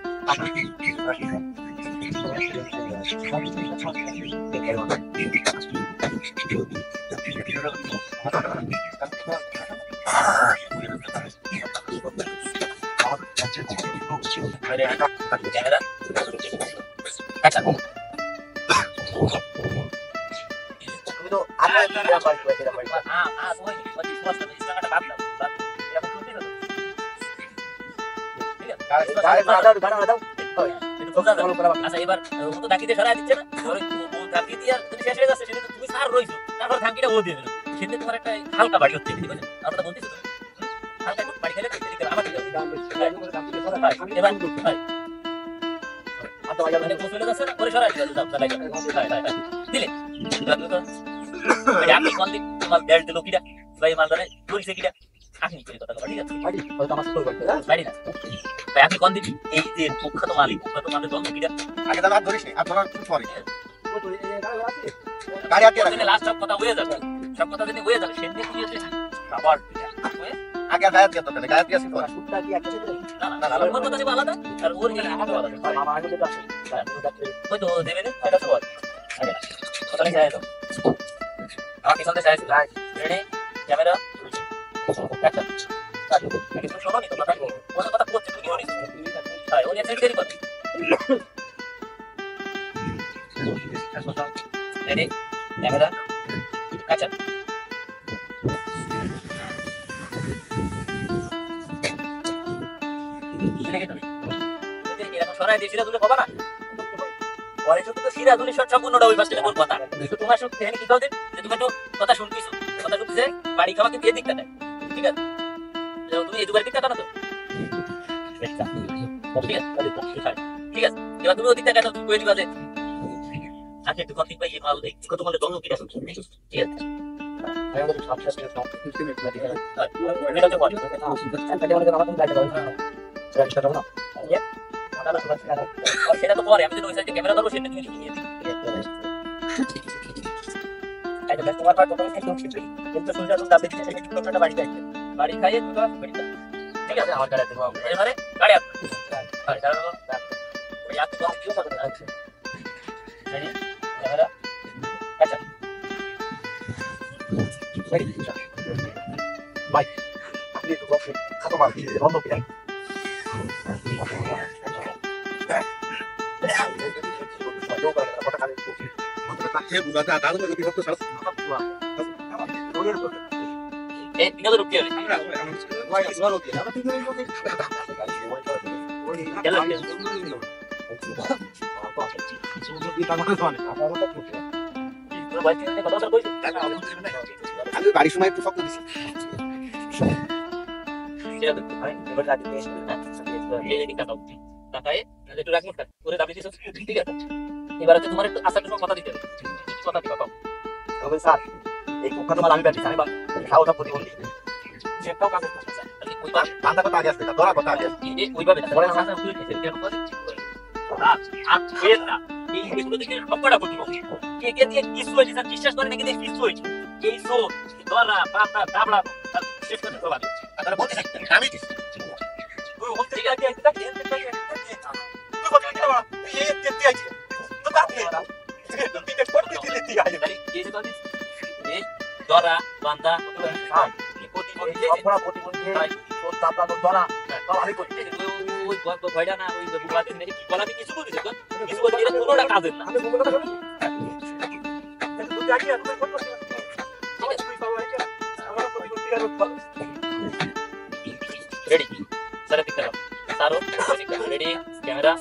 আচ্ছা তুমি তো আগে দিরা পারি দিরা পারি হ্যাঁ ওই সমস্ত ইসলামটা বাদ দাও এরকম শুনতে দাও ঠিক আছে গাড়ি দাও আচ্ছা এবার ও তো ডাকিতে সরাই দিচ্ছে না ও ডাকি দিয়ে তুমি শেষ হয়ে যাচ্ছে সেটা তুমি সার রইছো তারপর ধানকিটা ও দিয়ে দিল সেটা তোমার একটা হালকা বাড়ি হচ্ছে ঠিক আছে আমরা বলতেছি তুমি হালকা একটু বাড়ি খেলে ঠিক আছে আমার এবার আচ্ছা ভাই মানে চলে যাচ্ছে না করে সরাই দিল দাও দিলে আপনি কোন দিন তোমার বেল্ট দিল কিটা ভাই মালদারে ধরিছে কিটা আপনি করে কথা ঠিক আছে বাড়ি হয়তো আমার তো করতে বাড়ি না ভাই আপনি কোন দিন এই যে মুখ্যত মালিক মুখ্যত মালিক দল কিটা আগে দাদা ধরিস নি আর ধরার কিছু পরে ও তো এই গাড়ি আছে গাড়ি আটকে রাখ লাস্ট সব কথা হয়ে যাবে সব কথা যদি হয়ে যাবে সেদিন কি হচ্ছে আবার আগে গায়ে দিয়ে তো গায়ে দিয়ে আসি তো সুটটা কি একটা ছিল না না আমার কথা যে আলাদা আর ওর কি আলাদা মামা আগে যেটা আছে ওই তো দেবে না এটা সবার আগে কথা নেই যায় তো আমাকে সন্দেশ আছে রেডি ক্যামেরা অ্যাকশন কিছু শোনো নি তো কথা ওর কথা করতে তুমি কি হ্যাঁ ওর এক্সেন্ট দেরি করো রেডি ক্যামেরা অ্যাকশন এরকম সরাই দিয়ে সিরাজুলে হবে না পরে শুধু তো সিরাজুলি শট সম্পূর্ণটা ওই পাশে ওর কথা তোমার সঙ্গে এখানে কি বলতে যে তুমি একটু কথা শুনতেছো কথা শুনতেছে বাড়ি খাওয়াকে দিয়ে দিকটা দেয় ঠিক আছে তুমি এই দুবার দিকটা না তো ঠিক আছে এবার তুমি ওই দিকটা কেন তুমি ওই দিকে আচ্ছা একটু কন্টিক পাই মাল দেখি তোমার জন্য কি আছে ঠিক আছে সেটা তো পরে আমি যদি ওই সাইডে ক্যামেরা ধরবো সেটা তুমি নিয়ে তোমার পার তোমার কিন্তু শুনতে তুমি দাবি দিচ্ছে সেটা ছোটটা বাড়ি খাইছে বাড়ি খাইয়ে তুমি ঠিক আছে আমার গাড়ি দেবো এবারে গাড়ি গাড়ি চালাবো ওই আপনি তো কি করতে আছে রেডি ক্যামেরা আচ্ছা রেডি বাই আপনি তো বসে খাতো মার বন্ধ করে এই তিনটা রুপি হলে আমি বাড়ির সময় একটু শক্ত দিছি এবার তোমার একটু আসার জন্য কথা দিতে হবে কথা দিবা পাও তবে স্যার এই কুখ্যাত মাল আমি ব্যাটি আমি খাওয়া প্রতিবন্ধী সেটাও কাছে ওইবার ঠান্ডা কথা আগে আসবে না ধরা কথা আগে আসবে ওইভাবে না বলে সাথে তুই আর খেয়ে না এই এগুলো দেখে সবকটা প্রতিবন্ধী কে কে দিয়ে কিছু হয়েছে স্যার বিশ্বাস করে নাকি দিয়ে কিছু হয়েছে এই সো ধরা পাতা দাবলা শেষ করতে তো লাগে আর তারা বলতে থাকতেন আমি কি তুই বলতে গেলে একটা তুই কথা কি বলা এই তেতে আইছে তো কাট নে তুই তে করতে দিলে তুই আইছে এই যে কথা এই ধরা বান্দা প্রতিবন্ধী সবকটা প্রতিবন্ধী তোর তাপলা তোর ধরা আমি করি ওই ভয়টা না ওই বুলাতে নেই কি বলা আমি কিছু বলিস তো কিছু বলি এটা কোনোটা কাজের না আমি বলবো কথা শুনি তুই জানি আর তুই কোন করছিস আমার তুই সবাই আছে আমার তো বিরক্তি আর রেডি স্যার ঠিক করো স্যারও রেডি ক্যামেরা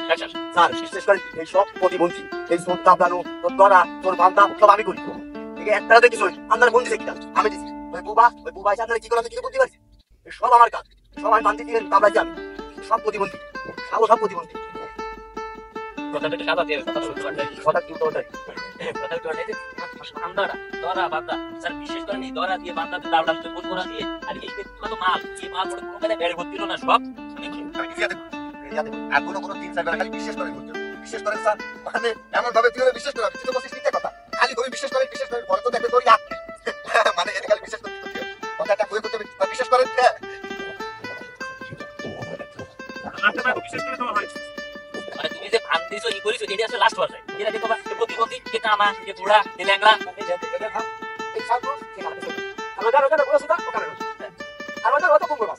অ্যাকশন স্যার বিশেষ করে এই সব প্রতিবন্ধী এই সব দাবলানো তোর ধরা তোর বান্দা সব আমি করি ঠিক একটা দেখিস আপনার বন্ধু দেখি আমি দিছি ওই বুবা এসে আপনারা কি করে কিছু বুঝতে পারছি সব আমার কাজ সব আমি বান্ধি দিলেন দাবলাইছি আমি সব প্রতিবন্ধী সব প্রতিবন্ধী কথাটা সাদা দিয়ে কথা শুনতে পারবে কথা কি উত্তর দেয় কথা একটু আগে বান্দাটা ধরা বান্দা স্যার বিশেষ করে এই ধরা দিয়ে বান্দাতে দাবলাম তো কোন করা দিয়ে আর এই তো মাল এই মাল পড়ে কোনো কাজে বের করতে না সব আমি দিয়ে দেবো আর কোনো 3-4 বার খালি বিশ্বাস করেন করতে বিশ্বাস করেন স্যার মানে এমন ভাবে তুই বিশ্বাস করা তুই তো বলছিস মিথ্যা কথা খালি তুমি বিশ্বাস করেন পরে তো দেখবে তোর হাত মানে এটা খালি বিশ্বাস করতে কথাটা কই করতে বিশ্বাস করেন বিশেষ করে তোমার হয় মানে তুমি যে ভান দিছো ই করিছো এটা আসলে লাস্ট পর্যায়ে এটা দেখো বা প্রতিবন্ধী কে কানা কে বুড়া কে ল্যাংড়া এই সাধু ঠিক আছে আর পুরো সুদা ওখানে আর ওটা কোন করবা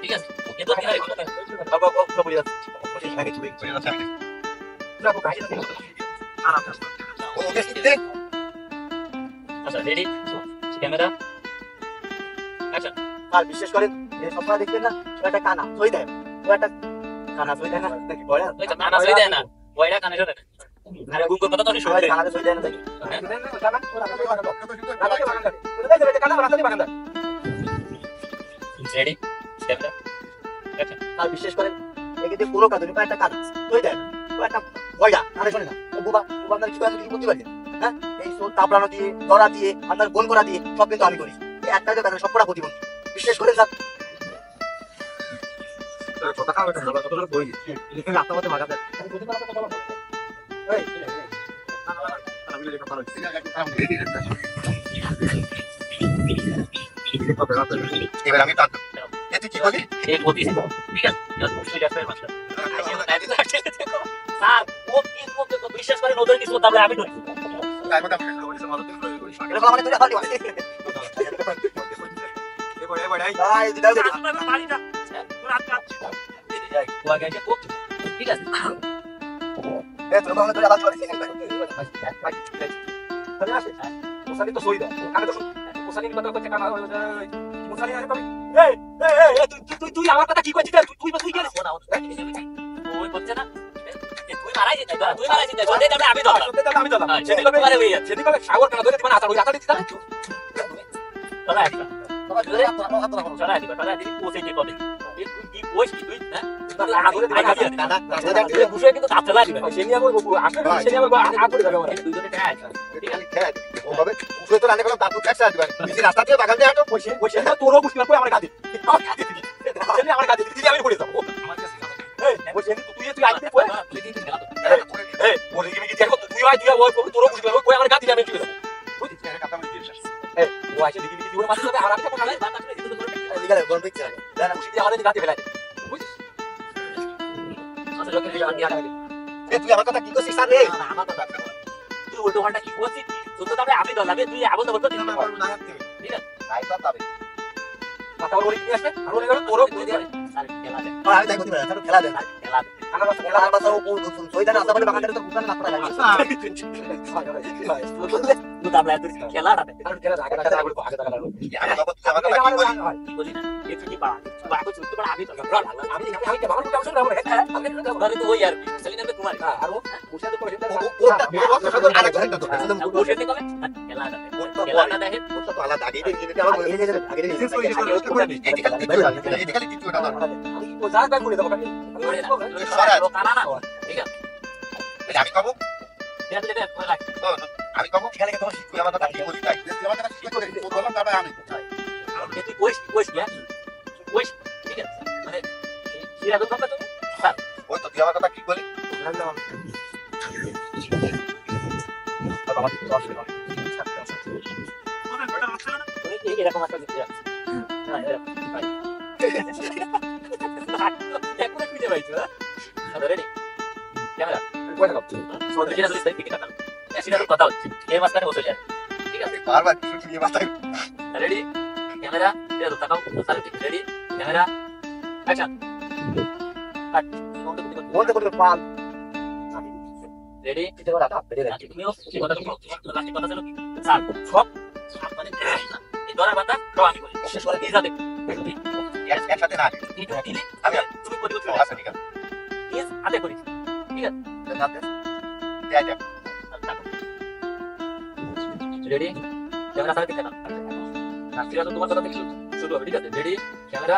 ঠিক আছে এ তো কি হয় বাবা বাবা বলি আছে আচ্ছা রেডি ক্যামেরা অ্যাকশন আর বিশেষ করে এই সবটা দেখবেন না একটা কানা সই দেয় ও একটা কানা সই দেয় না নাকি বড় ওই তো কানা সই দেয় না ওইটা কানে শোনে আরে গুগল কথা তো আমি সবাই শুনতে কানা সই দেয় না দেখি রেডি ক্যামেরা অ্যাকশন আর বিশেষ করে একে পুরো কাজ নেই একটা কানা সই দেয় ও একটা বয়ডা আরে শুনে না বুবা আপনার কি করে বুঝতে পারছেন হ্যাঁ এই সব তাপড়ানো দিয়ে ধরা দিয়ে আপনার গোল করা দিয়ে সব কিন্তু আমি করি এই একটা যে কাজ সবটা প্রতিবন্ধী বিশেষ করে স্যার কথা খাওয়া কথা বই এখানে আপনাদের মাগা দেন আমি বুঝতে পারলাম কথা বলবো এই এবার আমি টানতাম এতে কি বলি এই গতি ঠিক আছে সুইটা ফের মাস্টার স্যার ও কি করতে তো বিশ্বাস করে নতুন কিছু তাহলে আমি ধরি তাই কথা বলি এরকম মানে তুই হাতি মানে এবারে এই দিদাও দে বাড়িটা তোর হাত কাট যাই ও আগে যে ঠিক আছে এ তোর বাবা তুই আলাদা করে সিনেমা ভাই তাহলে আসে ওসানি তো সই দাও কানে তো ওসানি কথা করতে কানা ওসানি আরে তুমি এই তুই আমার কথা কি কইছিস তুই গেছিস ওই বলছে না তুই মারাই যেতে তুই মারাই যেতে যদি আমি ধরলাম আমি তো হ্যাঁ সেদিন লোক মারে হইয়া সেদিন কলে সাগর কানা ধরে দিবা না ওই আতা দিছিস তোরা একটা তোরা দিবা তোরা দিবি কোসে কি করবে তুই কি কইস কি তুই হ্যাঁ আগুনে আই খাবি দাদা দাদা বুঝে কিন্তু দাঁত লাগবে সেনি আমি আসলে সেনি আমি আগুনে যাবে আমার দুইজনে টাকা আছে ঠিক আছে খেয়ে ওভাবে উঠে তো রান্না করলাম তারপর ফ্যাকচার দিবেন এই রাস্তা দিয়ে বাগান দিয়ে হাঁটো বসে তোরও বুঝতে না কই আমার গাদি সেনি আমার গাদি দিদি আমি পড়ে যাবো এই বসে তুই আইতে কই তুই কি খেলা তো এই বলে কি কি দেখো তুই আই ওই তোরও বুঝতে না কই আমার গাদি আমি চলে যাবো এই ও আসে দিদি দিদি ওর মাঝে আর একটা কথা নাই বাতা করে দিতে করবে এদিকে গন পিকচার দেন বুঝি আমাদের গাদি ফেলাই বুঝিস আচ্ছা লোকে দিয়ে আগে আগে এ তুই আমার কথা কি কইছিস স্যার রে না আমার কথা তুই উল্টো ঘন্টা কি করছিস তুই তো তাহলে আমি ধরলাম তুই আবল ধরতো দিন ঠিক আছে কথা বলি কি আসবে আর ওরে গেল তোরও বুঝি স্যার খেলা দে আমি তাই করতে পারি খেলা দে খেলা দে আমার বাসা ও সইদান আসা বলে বাগানটা তো বুকান না পড়া লাগে তুই তাহলে তুই খেলাটা দে আর খেলা আগে আগে আগে আগে আগে কি বলি না এ তুই কি পা তুই বাবা চুপ তো আমি তো আমি আমি বাবার কাছে যাব রে আমি ধরে তো ওই আর সেলিনা বে তোমার আর ও বসে তো পড়ে বসে থেকে কবে খেলাটা দে খেলাটা দেখে ও যা কাজ করে দেবো কাকে কানা না ঠিক আছে আমি কব দেখ দে রাখ আমি কব খেলে তোমার শিখুই আমার কথা কি বলি তাই আমার কথা শিখে করে ও বললাম তারপরে আমি তুই কইস ঠিক আছে মানে কিরা তো কথা তুমি ওই তো তুই আমার কথা কি বলি তোদের বেটা আসছে না তুমি কি এরকম একটা দিতে যাচ্ছ না এরকম এখন খুঁজে পাইছো হ্যাঁ রেডি ক্যামেরা সব যেটা তুই দেখি কথা সেটা কথা হচ্ছে এই মাঝখানে বসে যায় ঠিক আছে বারবার কিছু নিয়ে মাথায় রেডি ক্যামেরা এটা তো তাকাও sir ready camera action cut বলতে বলতে পাল রেডি এটা ওরা ধাপ বেরিয়ে রাখি তুমিও সেই কথা বলো লাস্ট কথা ছিল স্যার সব মানে এই ধরা বান্দা সব আমি করি শেষ করে দিয়ে যাবে একসাথে না এই তো দিলে আমি তুমি করি করতে আচ্ছা ঠিক আছে ইয়েস হাতে করি রেডি ক্যামেরা সাথে দেখা না সিরিয়াস তোমার কথা দেখি শুরু হবে ঠিক আছে রেডি ক্যামেরা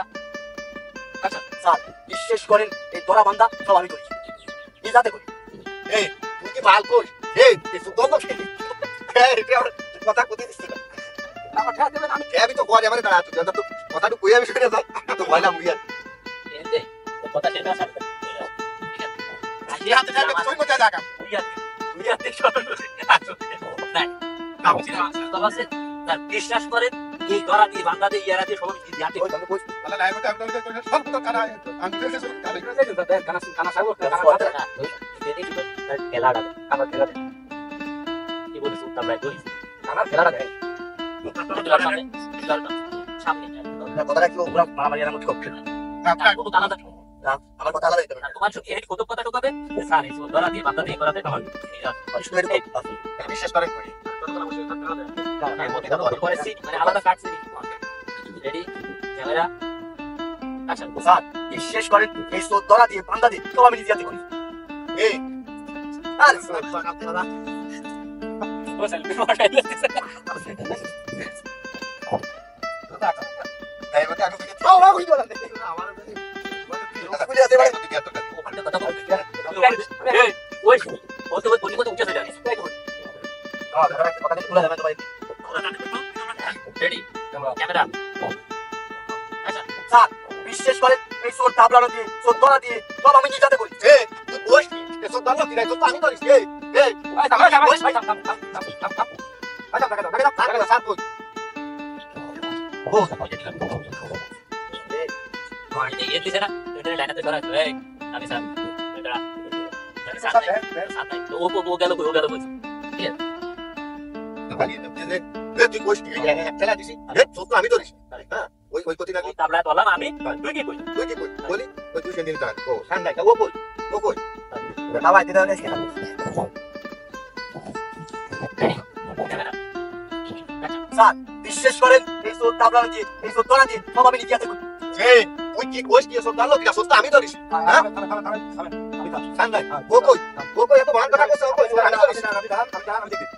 আচ্ছা স্যার বিশ্বাস করেন এই ধরা বান্দা সব আমি করি নিজাতে করি এই তুই কি মাল কই এই কিছু দল খেলি এই এটা আমার কথা কই দিছিস না আমার ঠেকা দেবেন আমি আমি তো ঘরে আমারে দাঁড়া তুই তো কথাটা কই আমি শুনে যাই তো বললাম মুইয়া এতে কথা শেষ আছে ঠিক আছে এই হাতে যাবে তুই কোথায় যাকা ইয়াতে শুরু নাই তবে স্যার বিশ্বাস করেন এই ধরা দিয়ে বান্দা দিয়ে ইয়ারা দিয়ে সবাই ইয়াতে ওই তুমি কই তাহলে নাই মতে আমি তো সব তো কারা আমি তো শেষ করে কানা সাগর খেলাটা আমার খেলাটা কি বলিস উত্তর রায় ধরিস কানা খেলাটা দেয় সামনে কথাটা কি ওরা মারামারি আর মতো করছে না আমার কথা আলাদা দিতে হবে তোমার চোখে কত কথা ঢোকাবে স্যার এই ধরা দিয়ে বান্দা দিয়ে করাতে আমার বিশ্বাস করে কই আলাদা কাটছি রেডি ক্যামেরা আচ্ছা স্যার বিশ্বাস করেন এই ধরা দিয়ে বান্দা দিয়ে সব আমি নিজাতে করি এই আরে এই মতে আমি আও আও কই বলেন আমার বুঝে যেতে পারে ওই বলতে বলতে বলতে উঠে যায় কথা খুলে দেবেন ভাই রেডি ক্যামেরা আচ্ছা স্যার বিশ্বাস করেন এই সোর তাবলানো দিয়ে সোর ধরা দিয়ে সব আমি নিজাতে করি এই তুই বস এসব দল কি নাই তো আমি ধরিস এই এই ভাই থাম স্যার কই ये दिसे ना तो लाइन पे छोरा ए नानी साहब बेटा नानी साहब नहीं तो वो गया कोई ठीक है তুই বস চলা দিছি সব তো আমি ধরিস হ্যাঁ ওই ওই কতি নাকি তাবলা তোলা আমি তুই কি কই তুই কি বলি ওই তুই সেদিন কান ও ঠান্ডা ও কই ভাই দিতে হবে স্যার বিশ্বাস করেন এই সোর তাবলানো দিয়ে এই সোর ধরা দিয়ে সব আমি নিজাতে করি এই তুই কি কোষ কি সব দল কি সব তো আমি ধরিস হ্যাঁ ঠান্ডা ও কই এত ভান কথা কইছ ও কই আমি ধরিস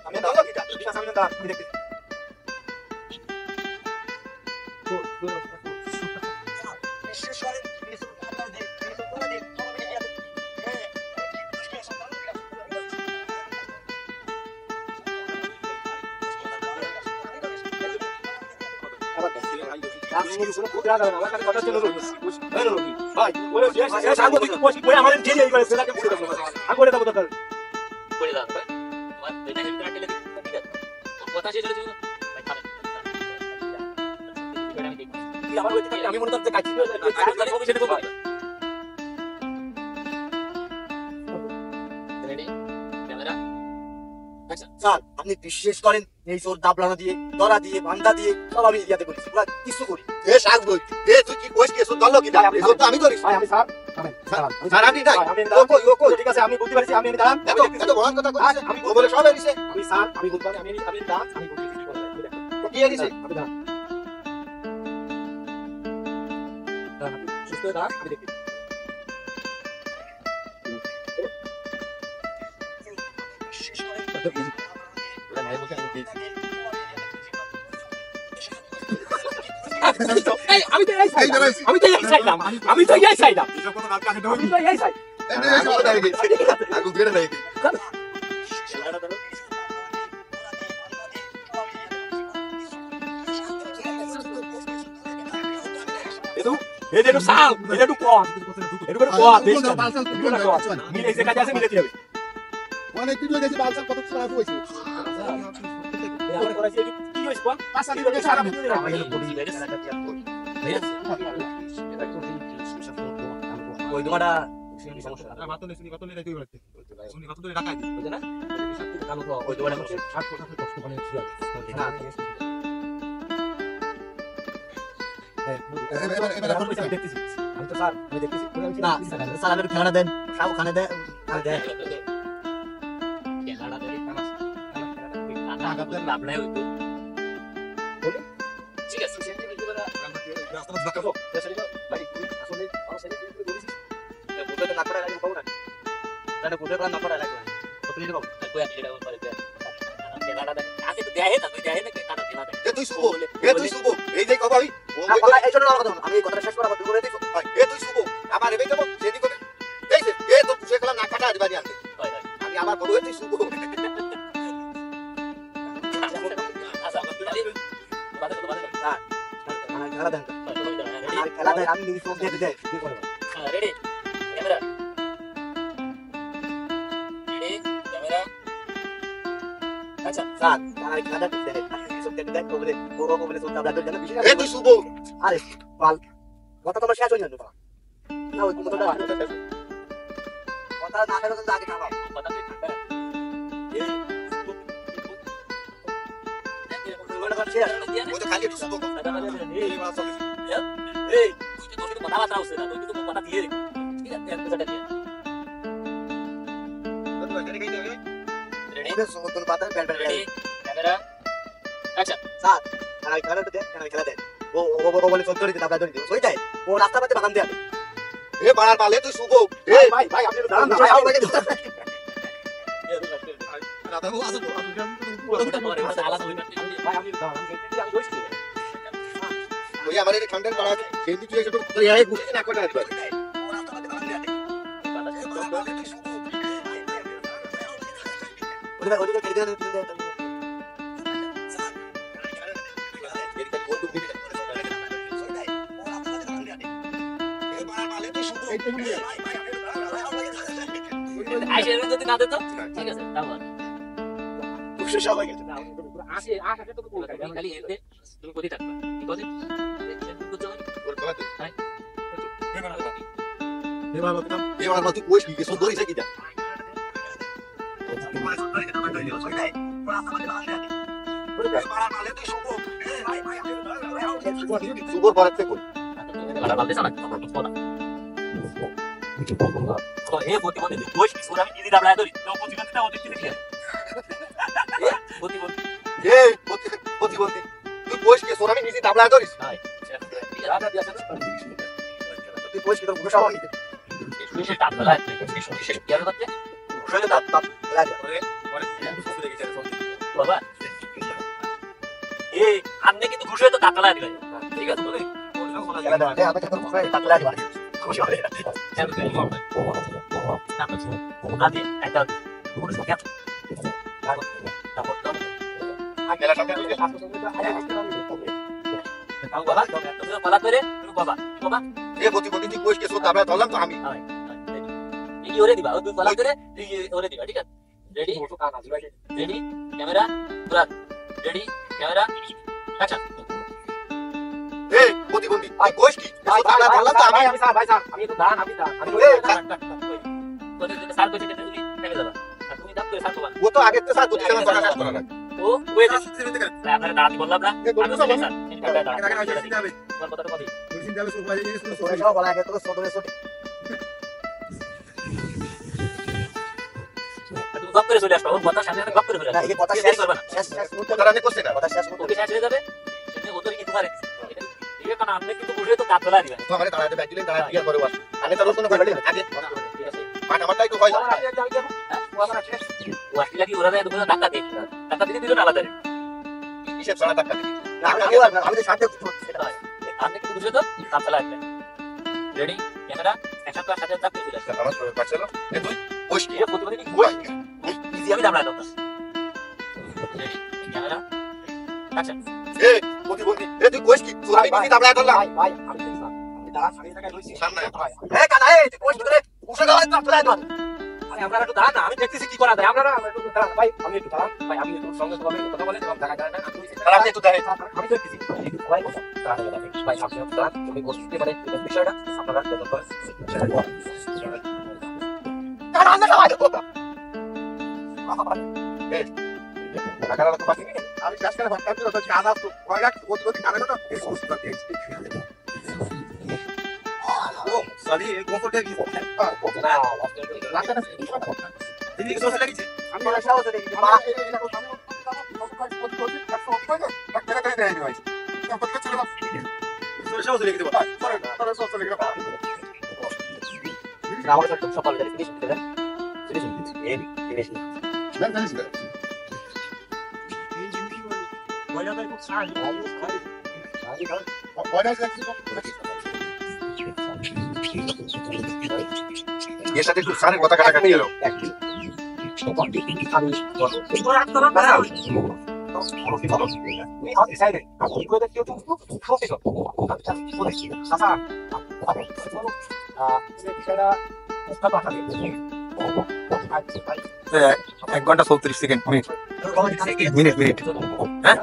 আমি দল কি বিশ্বাস করেন এই সোর তাবলানো দিয়ে এই সোর ধরা দিয়ে সব আমি নিজাতে করে দাও তোমার এটা হেল্প করে দিই ঠিক আছে কথা শেষ হয়ে যাবে ভাই খাবে আমার ওই থেকে আমি মনে করতে কাছি রেডি ক্যামেরা স্যার আপনি বিশ্বাস করেন এই সোর দাবলানো দিয়ে ধরা দিয়ে বান্দা দিয়ে সব আমি ইয়াতে করি পুরো কিছু করি এ শাক বই এ তুই কি কোষ কি সব দল কি সব তো আমি ধরিস ভাই আমি স্যার স্যার আমি নাই ও কই ঠিক আছে আমি বুঝতে পারছি আমি দাঁড়ান এত বড় কথা কইছিস আমি বলে সব এসে আমি স্যার আমি বুঝতে পারি আমি দাঁড়ান আমি বুঝতে কি এসে আমি দাঁড়ান সুস্থ দাঁড়ান আমি দেখি আমি তো এই চাইলাম আগু গেড়ে নাই এটা সাল এটা কম এটা কম মিলে এসে কাজ আছে মিলে দিবে অনেক ভিডিও দেখি বালসাল কত কিছু রাখু হইছে আমরা করাছি কি হইছে কোন পাঁচটা দিন থেকে সারা ভিডিও ওই তোমাটা সমস্যা মাত্র নেই কত নেই রাখি বলতে শুনি কত ধরে রাখাই বুঝছ না ওই তোমাটা 60% কষ্ট করে ছিল এবার দেখতেছি আমি তো স্যার আমি দেখতেছি না স্যার আমি খেলাটা দেন সব ওখানে দেন আর দেন খেলাটা ধরে কানা কানা লাভ নাই হইতো ঠিক আছে রাস্তা দেখাবো ভাই তুই আসলে আমার সাথে তুই বলিস বুঝতে না করে লাগবে পাবো না তাহলে বুঝতে না করে লাগবে তো তুই দেবো কই আমি এটা করে দে খেলাটা দেখ আগে তো দেয় না তুই দেয় না কানা খেলা দেখ এ তুই শুভ এই যে কবাই না কথা এই জন্য আমার কথা আমি এই কথাটা শেষ করে আবার তুই বলে দিছ এ তুই শুভ আমার এবে যাবো সেদি করে এই যে এ তো তুই খেলা না কাটা দিবানি আনতে হয় হয় আমি আমার বড় তুই শুভ আচ্ছা আমরা তুই বাদে বাদে আমার খেলা দেন আর খেলা দেন আমি নিজে চোখ দিয়ে দেই কি করব রেডি ক্যামেরা রেডি ক্যামেরা আচ্ছা স্যার আর খেলা দেন চোখ দিয়ে দেই বলে বলে চোখ দাদা দেন বেশি এ তুই শুভ আরে পাল কথা তোমার শেষ হয়ে যাবে না ওই কথাটা কথা না করে তো আগে খাওয়া কথা তুই ঠান্ডা মনে করছিস ওই তো খালি একটু শুভ এই মাস এই তুই তো তোর কথা বাতা হচ্ছে না তুই তো কথা দিয়ে রে ঠিক আছে এক কথাটা দিয়ে রেডি ওদের সমতল পাতা ব্যাট ব্যাট রেডি ক্যামেরা আচ্ছা স্যার আর খেলাটা দেন খেলা দেন ও বলে চোখ ধরে দাদা ধরে দিও ওইটাই ও রাস্তা পাতে বাগান দিয়ে এ বাড়ার পালে তুই শুভ এ ভাই আপনি দাঁড়ান না ভাই আমাকে দাদা ও আসো আলাদা হইবে ভাই আমি দাঁড়ান আমি বলছি ওই আমার এই ঠান্ডার পাড়া সেই দিকে এসে তো এই বুঝতে না কটা দিবা ও রাস্তা পাতে বাগান দিয়ে ওদিকে কেটে দেন আইসে যদি না দিত ঠিক আছে তাও সবাই গেছে আসে আসে তো খালি এতে তুমি কোথায় থাকবা ঠিক আছে তুমি কোথায় এবার তুই কইস কি সব ধরিস কি শুভর পরে থেকে কই ভাড়া বলতে জানা কথা তো এ প্রতিবন্ধী দোষ কি সুরা আমি দিদি দাবলা ধরি তো প্রতিবন্ধীটা ওদের দিকে দিয়ে প্রতিবন্ধী এ প্রতিবন্ধী তুই কইস কি সোরামি নিজে দাবলা ধরিস তুই বলছিস তো ঘুরে সবাই শুনে টাকা লাগে এই শুনে শেষ কি করতে ঘুরে দাঁত দাঁত লাগে বাবা এই আমনে কিন্তু ঘুষে তো টাকা লাগে ঠিক আছে বলে খেলা দেন আমি তো ঘুরে দাঁত লাগে খুশি হবে আদি একটা পুরো সব তারপর তো মেলা সামনে তাও বাবা তো বলা করে তুমি বাবা বাবা এ প্রতিবন্ধী তুই কইস কি সব দাবলা ধরলাম তো আমি এই ওরে দিবা তুই বলা করে এই ওরে দিবা ঠিক আছে রেডি রেডি ক্যামেরা পুরা রেডি ক্যামেরা আচ্ছা এ প্রতিবন্ধী তুই কইস কি সব দাবলা ধরলাম তো আমি আমি তো দান আমি তোরে যদি সার কইতে তুমি নেমে যাবা আর তুমি দাব করে সার করবা ও তো আগে তো স্যার প্রতিদিন কথা কাজ করা না ও ওই যে আপনারা দাঁড়াতে বললাম না আমি স্যার তোমার কথাটা বলি তোরে সব বলা আগে তো সদরে সব তুমি গপ করে চলে আসবা ওর কথার সাথে সাথে গপ করে চলে না আসবা এই কথা শেষ করবা না শেষ মুহূর্তে কথাটা নে করছিস না কথা শেষ মুহূর্তে ওকে শেষ হয়ে যাবে সেটা ওদের কি তোমার এটা কারণ আপনি কিন্তু ঘুরে তো দাঁত ফেলা দিবেন তো আমারে দাঁড়াতে ব্যাগ দিলেন দাঁড়াতে বিয়ার করে ওয়াস আমি তো রোজ করে আগে ঠিক আছে পাট আমারটাই তো হয় ওয়াশি লাগি ওরা দেয় দুপুরে টাকা দেয় টাকা দিতে দিল না আলাদা হিসেব ছাড়া টাকা দিবি না আমি তো শান্তি সেটা হয় আপনি কিন্তু ঘুরে তো দাঁত ফেলা দিবেন রেডি ক্যামেরা অ্যাকশন করার সাথে দাঁত ফেলে আসবে আমার সবাই পারছিল এ তুই কইস কি এই প্রতিবাদী কি কই ইজি আমি দাঁড়ায় দাঁত রেডি ক্যামেরা আচ্ছা এ প্রতিবন্ধী এ তুই কইস কি তোর আমি নিজে দাবলা ধরলাম ভাই আমি দাঁড়া আমি টাকা লইছি সামনে এ কানা এই তুই কোন করে উঠে গেল না তোরা একবার আরে আপনারা একটু দাঁড়ান না আমি দেখতেছি কি করা যায় আপনারা একটু দাঁড়ান ভাই আমি একটু দাঁড়ান ভাই আমি একটু সঙ্গে সঙ্গে কথা বলে দিলাম টাকা টাকা আর আপনি একটু দেখেন আমি দেখতেছি ভাই ভাই আপনি একটু দাঁড়ান তুমি বসতে পারে বিষয়টা আপনারা দেখতে পারেন কারণ না ভাই কথা টাকাটা তো পাচ্ছি আমি শেষ করে ভাবতাম তো কাজ আসতো কয় লাখ প্রতিবন্ধী কানে তো চলি গোসলটা কি না রাস্তাটা দিদি কি গোসল লাগিছে আমি ওরা সাহসে দেখি মা আমার কাছে সকালে দেখি ফিনিশ করতে দেন ফিনিশ বইলাটা খুব সাজ এর সাথে একটু সারের কথা কাটাকাটি গেল এক ঘন্টা 34 সেকেন্ড মিনিট মিনিট মিনিট হ্যাঁ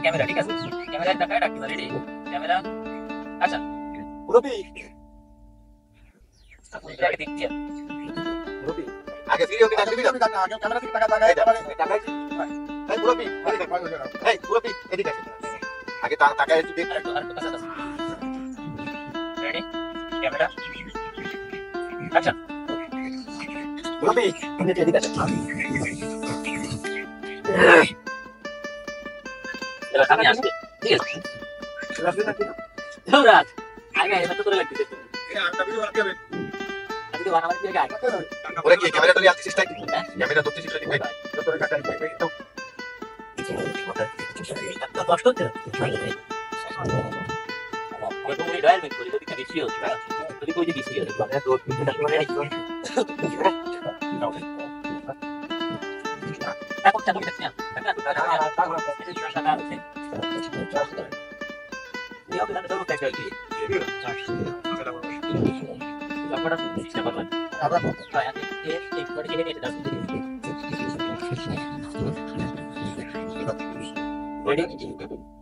ক্যামেরা ঠিক আছে ক্যামেরা দেখায় রাখতে পারি রেডি ক্যামেরা আচ্ছা মুরব্বি আগে দেখছি মুরব্বি আগে ভিডিও কি দেখবি আগে ক্যামেরা থেকে টাকা টাকা টাকাইছি এই মুরব্বি এই মুরব্বি এদিকে আগে টাকা একটু দেখ রেডি ক্যামেরা আচ্ছা মুরব্বি এদিকে এবার আমি আসবে ঠিক আছে ধন্যবাদ আগে এটা তো করে লাগতেছে আমি তো বানাবার থেকে আগে ওরে কি ক্যামেরা ধরে আসছিস তাই ক্যামেরা ধরতে শিখছিস তাই তো কষ্ট হচ্ছে তো উনি ডায়াল মেক করে যদি বেশি হচ্ছে যদি কই যে বেশি হচ্ছে মানে তো এখন চালু করতে না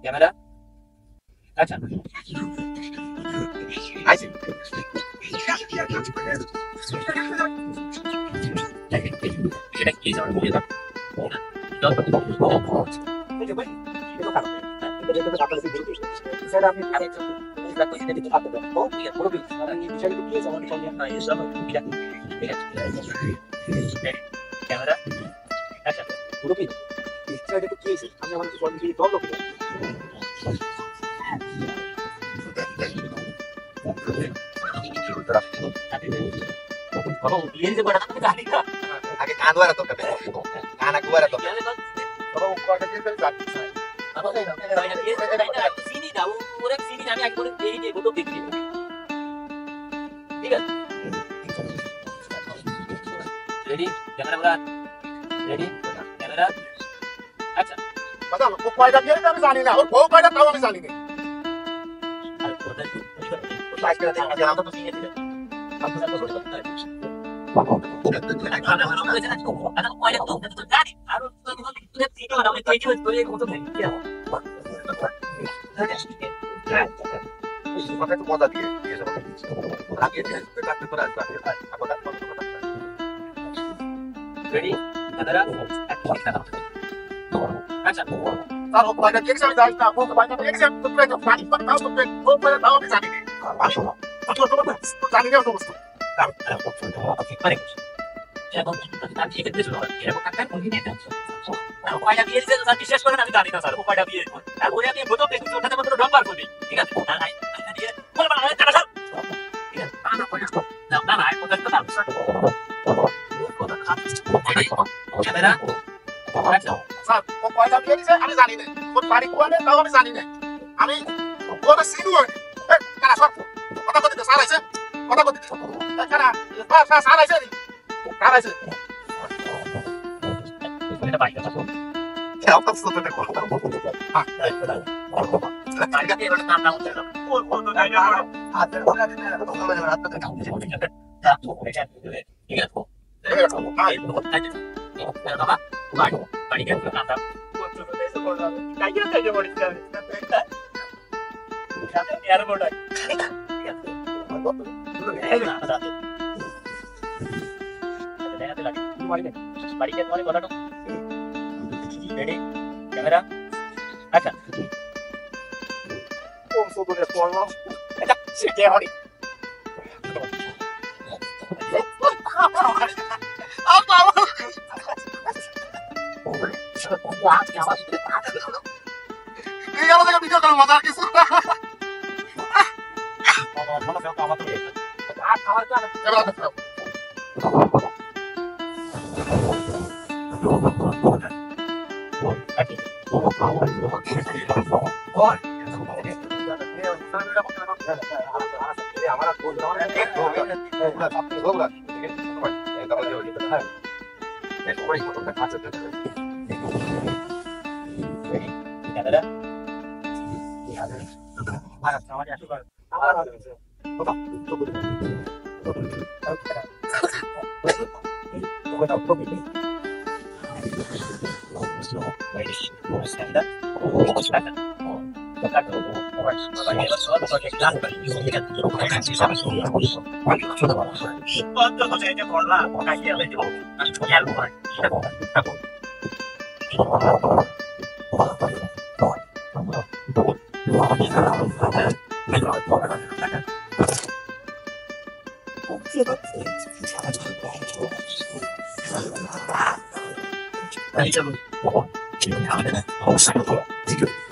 ক্যামেরা আচ্ছা আইছি এটা কি যাওয়ার বলে দাও ক্যামেরা আচ্ছা মুরব্বি ইচ্ছাটা কি হয়েছে আমি আমার কিছু অনেক দল লোক বাবা বিয়ের যে বড় তুমি জানি না আগে কান ওয়ারা তো কান আগে ওয়ারা তো বাবা কয়টা দিয়ে ফেল যাচ্ছে চিনি দাও ওরে চিনি আমি আগে করে এই যে গোটো দেখি ঠিক আছে রেডি ক্যামেরা বলা রেডি ক্যামেরা আচ্ছা কথা ও কয়টা দিয়ে আমি জানি না ওর বউ কয়টা তাও আমি জানি না আর ওটা লাইক করে দেখ আমরা তো চিনি দিলাম আমরা তো করতে পারি কথা তো মজা দিয়ে দিয়ে যাবো আগে ডাক্তার করে আসবে রেডি ক্যামেরা আচ্ছা তার ও কয়টা দিয়ে আমি জানি না ও কয়টা দিয়ে আমি তো প্রায় পানি পাতাও তো ও কয়টা তাও আমি জানি না তো জানি না অবস্থা মানে এখন আমি এক্ষেত্রে শুরু করি এরকম একটা কন্টিনিউ আছে কয়টা বিয়ে দিয়েছে স্যার বিশ্বাস করেন আমি জানি না স্যার কয়টা বিয়ে আর ওই আমি বোতল দেখছি ওটাতে মাত্র ডম্বার করবি ঠিক আছে না দিয়ে বল না টাকা স্যার ঠিক আছে না না না কথা কথা কথা ক্যামেরা স্যার ও কয়টা দিয়ে আমি জানি না বাড়ি কোয়ালে তাও আমি জানি না আমি ওটা সিনু কারা সব কথা কইতে সারাইছে কথা কইতে কারা সারাইছে সারাইছে এটা বাইরে আছে খেয়াল করছ তো দেখো Ready? Camera. Action. ôm số tôi để con lắm chắc sẽ kéo đi ông bảo quá kéo đi ra đây video kalau matar কিছু Mana film kamu tuh? Thank you.